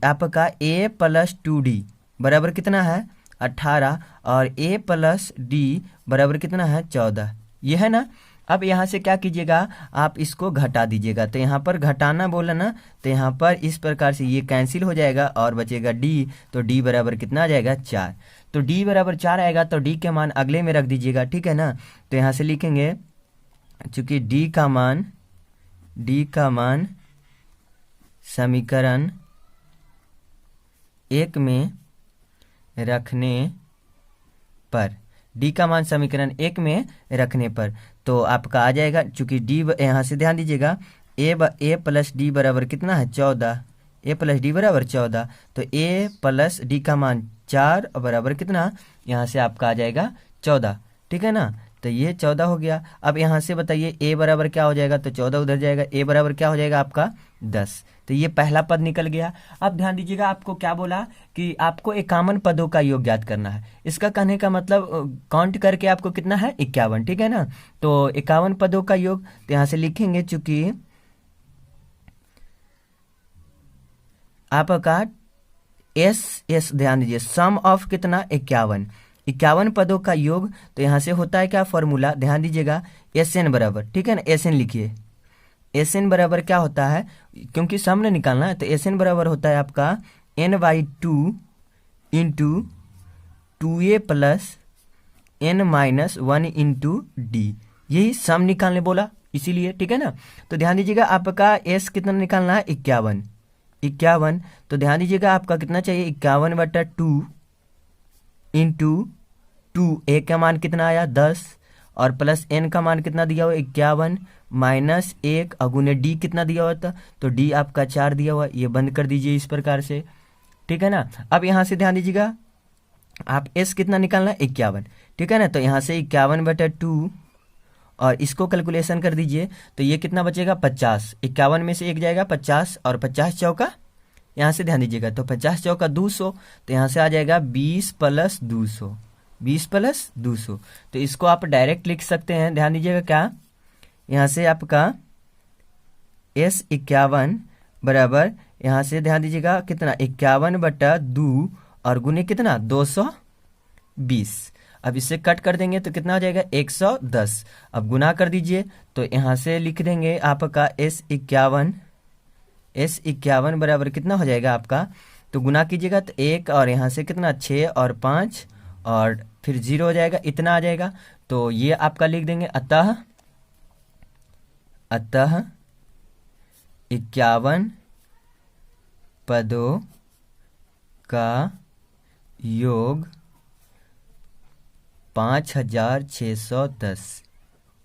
आपका A प्लस 2D बराबर कितना है 18 और A प्लस डी बराबर कितना है 14, ये है ना। अब यहाँ से क्या कीजिएगा, आप इसको घटा दीजिएगा। तो यहाँ पर घटाना बोला ना, तो यहाँ पर इस प्रकार से ये कैंसिल हो जाएगा और बचेगा डी। तो डी बराबर कितना आ जाएगा 4। तो डी बराबर 4 आएगा तो डी के मान अगले में रख दीजिएगा, ठीक है ना। तो यहाँ से लिखेंगे चूंकि डी का मान समीकरण 1 में रखने पर, डी का मान समीकरण 1 में रखने पर तो आपका आ जाएगा, चूंकि डी यहाँ से ध्यान दीजिएगा ए प्लस डी बराबर कितना है 14, ए प्लस डी बराबर 14। तो ए प्लस डी का मान 4 बराबर कितना, यहाँ से आपका आ जाएगा 14, ठीक है ना। तो ये 14 हो गया। अब यहाँ से बताइए ए बराबर क्या हो जाएगा, तो 14 उधर जाएगा, ए बराबर क्या हो जाएगा आपका 10। तो ये पहला पद निकल गया। अब ध्यान दीजिएगा आपको क्या बोला कि आपको 51 पदों का योग ज्ञात करना है। इसका कहने का मतलब काउंट करके आपको कितना है 51, ठीक है ना। तो 51 पदों का योग, तो यहाँ से लिखेंगे चूंकि आपका एस ध्यान दीजिए सम ऑफ कितना 51 पदों का योग। तो यहाँ से होता है क्या फॉर्मूला, ध्यान दीजिएगा एसएन बराबर, ठीक है ना। एसएन लिखिए, एसएन बराबर क्या होता है, क्योंकि सम ने निकालना है, तो एसएन बराबर होता है आपका n/2 into 2a plus n-1 into D. यही सम निकालने बोला इसीलिए, ठीक है ना। तो ध्यान दीजिएगा आपका एस कितना निकालना है 51। तो ध्यान दीजिएगा आपका कितना चाहिए 51/2 इंटू 2, ए का मान कितना आया 10 और प्लस एन का मान कितना दिया हुआ 51 माइनस 1 अगुने डी कितना दिया हुआ था, तो डी आपका 4 दिया हुआ। ये बंद कर दीजिए इस प्रकार से, ठीक है ना। अब यहाँ से ध्यान दीजिएगा आप एस कितना निकालना 51, ठीक है ना। तो यहाँ से 51/2 और इसको कैलकुलेशन कर दीजिए, तो ये कितना बचेगा 50। 51 में से 1 जाएगा 50 और 50 चौका, यहाँ से ध्यान दीजिएगा तो 50 चौका 200, तो यहाँ से आ जाएगा 20 + 200, 20 + 200। तो इसको आप डायरेक्ट लिख सकते हैं। ध्यान दीजिएगा क्या, यहाँ से आपका एस 51 बराबर, यहाँ से ध्यान दीजिएगा कितना 51/2 और गुने कितना 220। अब इससे कट कर देंगे तो कितना हो जाएगा 110। अब गुना कर दीजिए, तो यहाँ से लिख देंगे आपका एस 51 बराबर कितना हो जाएगा आपका, तो गुना कीजिएगा तो 1 और यहाँ से कितना 6 और 5 और फिर 0 हो जाएगा, इतना आ जाएगा। तो ये आपका लिख देंगे अतः 51 पदों का योग 5610,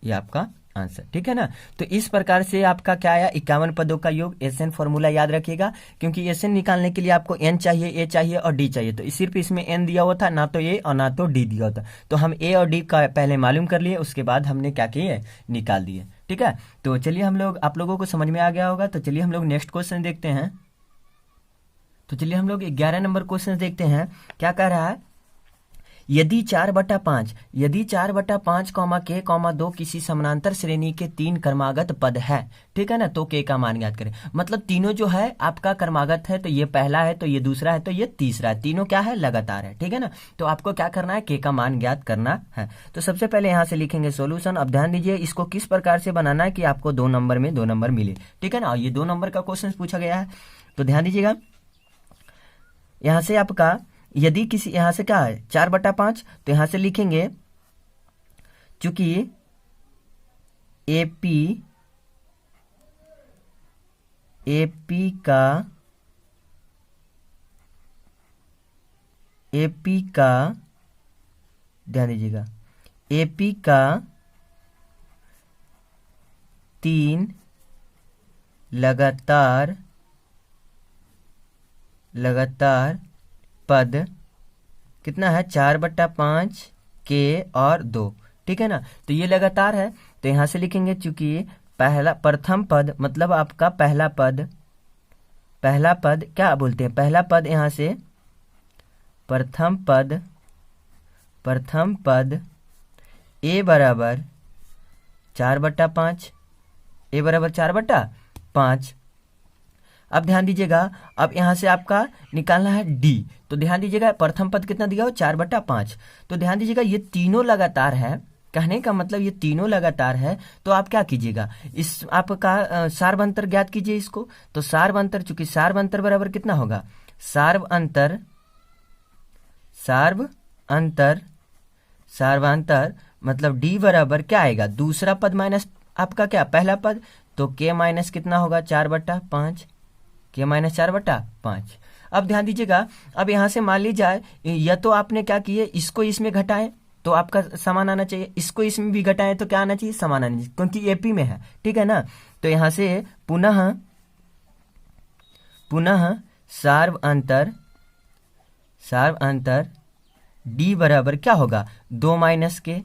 ये आपका आंसर, ठीक है ना। तो इस प्रकार से आपका क्या आया 51 पदों का योग। एसएन फॉर्मूला याद रखिएगा, क्योंकि एसएन निकालने के लिए आपको एन चाहिए, ए चाहिए और डी चाहिए। तो सिर्फ इसमें एन दिया हुआ था, ना तो ए और ना तो डी दिया हुआ था। तो हम ए और डी का पहले मालूम कर लिए, उसके बाद हमने क्या किए निकाल दिए, ठीक है। तो चलिए आप लोगों को समझ में आ गया होगा। तो चलिए हम लोग नेक्स्ट क्वेश्चन देखते हैं। तो चलिए हम लोग 11 नंबर क्वेश्चन देखते हैं। क्या कह रहा है, यदि 4/5 के, 2 किसी समानांतर श्रेणी के 3 क्रमागत पद है, ठीक है ना, तो के का मान ज्ञात करें। मतलब तीनों जो है आपका क्रमागत है, तो ये पहला है, तो ये दूसरा है, तो ये तीसरा है, तीनों क्या है लगातार है, ठीक है ना। तो आपको क्या करना है के का मान ज्ञात करना है। तो सबसे पहले यहाँ से लिखेंगे सॉल्यूशन। अब ध्यान दीजिए इसको किस प्रकार से बनाना है कि आपको 2 नंबर में 2 नंबर मिले, ठीक है ना। और ये 2 नंबर का क्वेश्चन पूछा गया है। तो ध्यान दीजिएगा यहाँ से आपका यदि किसी, यहाँ से क्या है 4/5, तो यहाँ से लिखेंगे चूंकि एपी का ध्यान दीजिएगा एपी का 3 लगातार पद कितना है 4/5 के और 2, ठीक है ना। तो ये लगातार है, तो यहाँ से लिखेंगे चूंकि प्रथम पद मतलब आपका पहला पद क्या बोलते हैं, पहला पद यहाँ से प्रथम पद ए बराबर 4/5, ए बराबर 4/5। अब ध्यान दीजिएगा, अब यहाँ से आपका निकालना है डी। तो ध्यान दीजिएगा प्रथम पद कितना दिया हो 4/5। तो ध्यान दीजिएगा ये तीनों लगातार है, कहने का मतलब ये तीनों लगातार है, तो आप क्या कीजिएगा, इस आपका सार्व अंतर ज्ञात कीजिए इसको। तो सार्व अंतर, चूंकि सार्व अंतर बराबर कितना होगा, सार्व अंतर मतलब डी बराबर क्या आएगा, दूसरा पद माइनस आपका क्या पहला पद, तो के माइनस कितना होगा 4/5, के माइनस 4/5। अब ध्यान दीजिएगा, अब यहां से मान ली जाए या तो आपने क्या किए, इसको इसमें घटाएं तो आपका समान आना चाहिए, इसको इसमें भी घटाएं तो क्या आना चाहिए, समान आना चाहिए, क्योंकि एपी में है, ठीक है ना। तो यहां से पुनः सार्व अंतर डी बराबर क्या होगा, 2 माइनस के,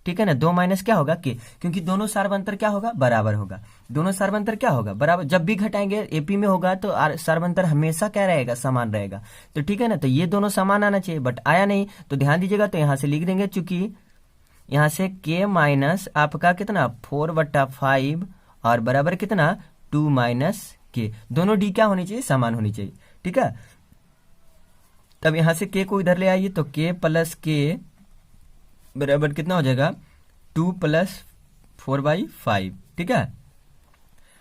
ठीक है ना, 2 माइनस क्या होगा के, क्योंकि दोनों सार्व अंतर क्या होगा, बराबर होगा, दोनों सार्व अंतर क्या होगा, बराबर। जब भी घटाएंगे एपी में होगा तो सार्व अंतर हमेशा क्या रहेगा, समान रहेगा। तो ठीक है ना, तो ये दोनों समान आना चाहिए, बट आया नहीं, तो ध्यान दीजिएगा, तो यहां से लिख देंगे, चूंकि यहां से के माइनस आपका कितना 4/5 और बराबर कितना 2 माइनस के, दोनों डी क्या होनी चाहिए, समान होनी चाहिए, ठीक है। तब यहां से के को इधर ले आइए, तो के प्लस के बराबर कितना हो जाएगा 2 + 4/5, ठीक है।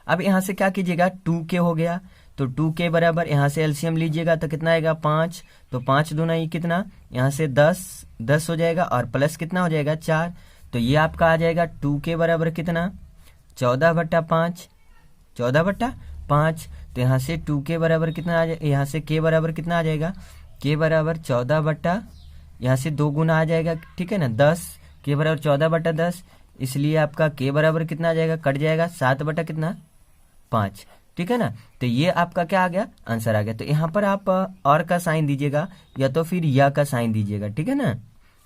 अब यहां से क्या कीजिएगा, 2k हो गया, तो 2k बराबर यहां से एलसीएम लीजिएगा तो कितना आएगा 5, तो 5 दूना ही कितना, यहां से 10 हो जाएगा, और प्लस कितना हो जाएगा 4, तो ये आपका आ जाएगा 2k बराबर कितना 14/5, 14/5। तो यहाँ से 2k बराबर कितना आ जाएगा, यहाँ से k बराबर कितना आ जाएगा, k बराबर 14 यहाँ से 2 गुना आ जाएगा, ठीक है ना, 10, k बराबर 14/10, इसलिए आपका k बराबर कितना आ जाएगा, कट जाएगा 7/5, ठीक है ना। तो ये आपका क्या आ गया, आंसर आ गया। तो यहाँ पर आप और का साइन दीजिएगा या तो फिर या का साइन दीजिएगा, ठीक है ना,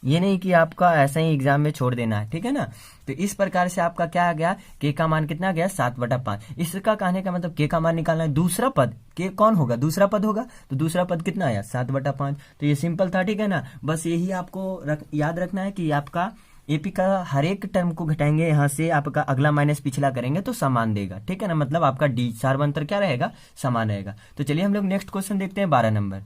ये नहीं कि आपका ऐसा ही एग्जाम में छोड़ देना है, ठीक है ना। तो इस प्रकार से आपका क्या आ गया, के का मान कितना आ गया 7/5। इसका कहने का मतलब के का मान निकालना है, दूसरा पद के कौन होगा, दूसरा पद होगा, तो दूसरा पद कितना आया 7/5। तो ये सिंपल था, ठीक है ना। बस यही आपको याद रखना है कि आपका एपी का हर एक टर्म को घटाएंगे, यहाँ से आपका अगला माइनस पिछला करेंगे तो समान देगा, ठीक है ना, मतलब आपका डी सार्व अंतर क्या रहेगा, समान रहेगा। तो चलिए हम लोग नेक्स्ट क्वेश्चन देखते हैं 12 नंबर।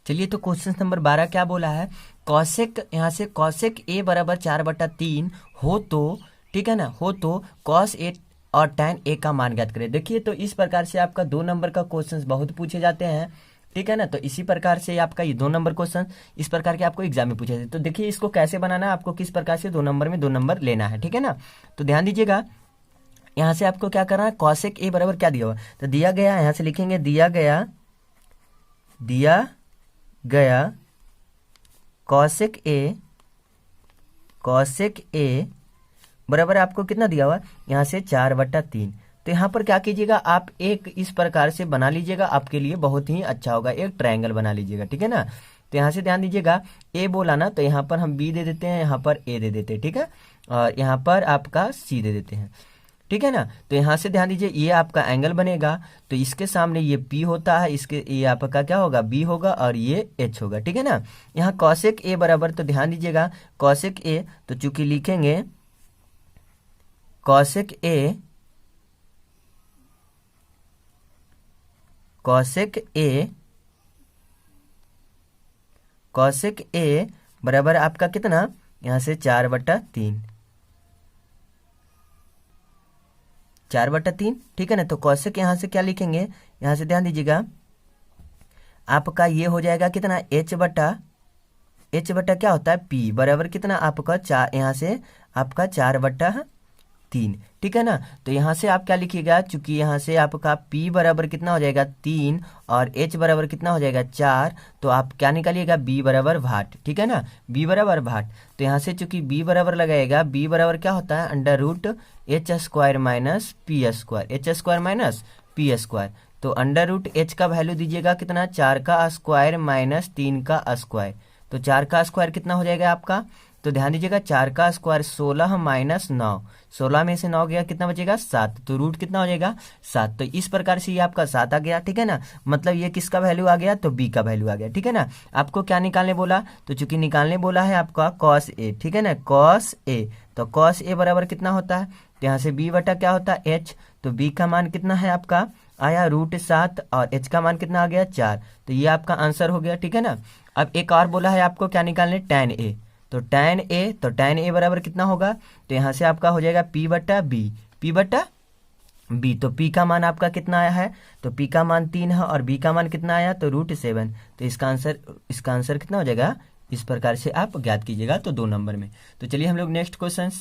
चलिए, तो क्वेश्चन नंबर 12 क्या बोला है, कॉसेक, यहाँ से कॉसेक ए बराबर 4/3 हो तो, ठीक है ना, हो तो कॉस ए और टैन ए का मान ज्ञात करें। देखिए, तो इस प्रकार से आपका 2 नंबर का क्वेश्चन बहुत पूछे जाते हैं, ठीक है ना। तो इसी प्रकार से आपका ये 2 नंबर क्वेश्चन इस प्रकार के आपको एग्जाम में पूछे जाते हैं। तो देखिए, इसको कैसे बनाना है, आपको किस प्रकार से 2 नंबर में 2 नंबर लेना है, ठीक है ना। तो ध्यान दीजिएगा, यहाँ से आपको क्या करना है, कॉसेक ए बराबर क्या दिया हुआ, तो दिया गया, यहाँ से लिखेंगे दिया गया कॉसेक ए बराबर आपको कितना दिया हुआ, यहाँ से 4/3। तो यहाँ पर क्या कीजिएगा, आप एक इस प्रकार से बना लीजिएगा, आपके लिए बहुत ही अच्छा होगा, एक ट्रायंगल बना लीजिएगा, ठीक है ना। तो यहाँ से ध्यान दीजिएगा, ए बोला ना, तो यहाँ पर हम बी दे देते हैं, यहाँ पर ए दे देते हैं, ठीक है, और यहाँ पर आपका सी दे देते हैं, ठीक है ना। तो यहाँ से ध्यान दीजिए, ये आपका एंगल बनेगा, तो इसके सामने ये P होता है, इसके ये आपका क्या होगा, B होगा, और ये H होगा, ठीक है ना। यहाँ कॉसेक ए बराबर, तो ध्यान दीजिएगा कॉसेक ए, तो चूंकि लिखेंगे कॉसेक ए बराबर आपका कितना, यहाँ से 4/3, 4/3, ठीक है ना। तो कॉसेक यहाँ से क्या लिखेंगे, यहाँ से ध्यान दीजिएगा, आपका ये हो जाएगा कितना, h बटा क्या होता है P बराबर कितना आपका 4, यहाँ से आपका 4/3, ठीक है ना। तो यहाँ से आप क्या लिखिएगा, चूंकि यहाँ से आपका P बराबर कितना हो जाएगा 3 और H बराबर कितना हो जाएगा 4, तो आप क्या निकालिएगा, B बराबर भाट, ठीक है ना, B बराबर भाट। तो यहाँ से चूंकि B बराबर लगाएगा, B बराबर क्या होता है, √h² माइनस P², तो √h का वैल्यू दीजिएगा कितना, 4 का स्क्वायर माइनस 3 का स्क्वायर, तो 4 का स्क्वायर कितना हो जाएगा आपका, तो ध्यान दीजिएगा 4 का स्क्वायर 16 माइनस 9, 16 में से 9 गया कितना बचेगा 7, तो रूट कितना हो जाएगा 7। तो इस प्रकार से ये आपका 7 आ गया, ठीक है ना, मतलब ये किसका वैल्यू आ गया, तो B का वैल्यू आ गया, ठीक है ना। आपको क्या निकालने बोला, तो चूंकि निकालने बोला है आपका कॉस ए, ठीक है ना, कॉस ए, तो कॉस ए बराबर कितना होता है, तो यहाँ से B बटा क्या होता है H, तो B का मान कितना है आपका आया √7 और H का मान कितना आ गया 4, तो ये आपका आंसर हो गया, ठीक है ना। अब एक और बोला है आपको क्या निकालने, tan A, तो tan a बराबर कितना होगा, तो यहाँ से आपका हो जाएगा p बटा b। तो p का मान आपका कितना आया है, तो p का मान 3 है और b का मान कितना आया, तो √7। तो इसका आंसर कितना हो जाएगा, इस प्रकार से आप ज्ञात कीजिएगा तो 2 नंबर में। तो चलिए हम लोग नेक्स्ट क्वेश्चन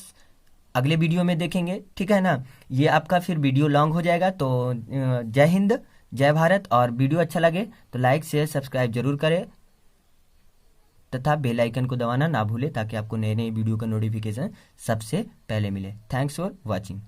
अगले वीडियो में देखेंगे, ठीक है ना। ये आपका फिर वीडियो लॉन्ग हो जाएगा। तो जय हिंद, जय भारत। और वीडियो अच्छा लगे तो लाइक शेयर सब्सक्राइब जरूर करें तथा बेल आइकन को दबाना ना भूलें, ताकि आपको नए नए वीडियो का नोटिफिकेशन सबसे पहले मिले। Thanks for watching.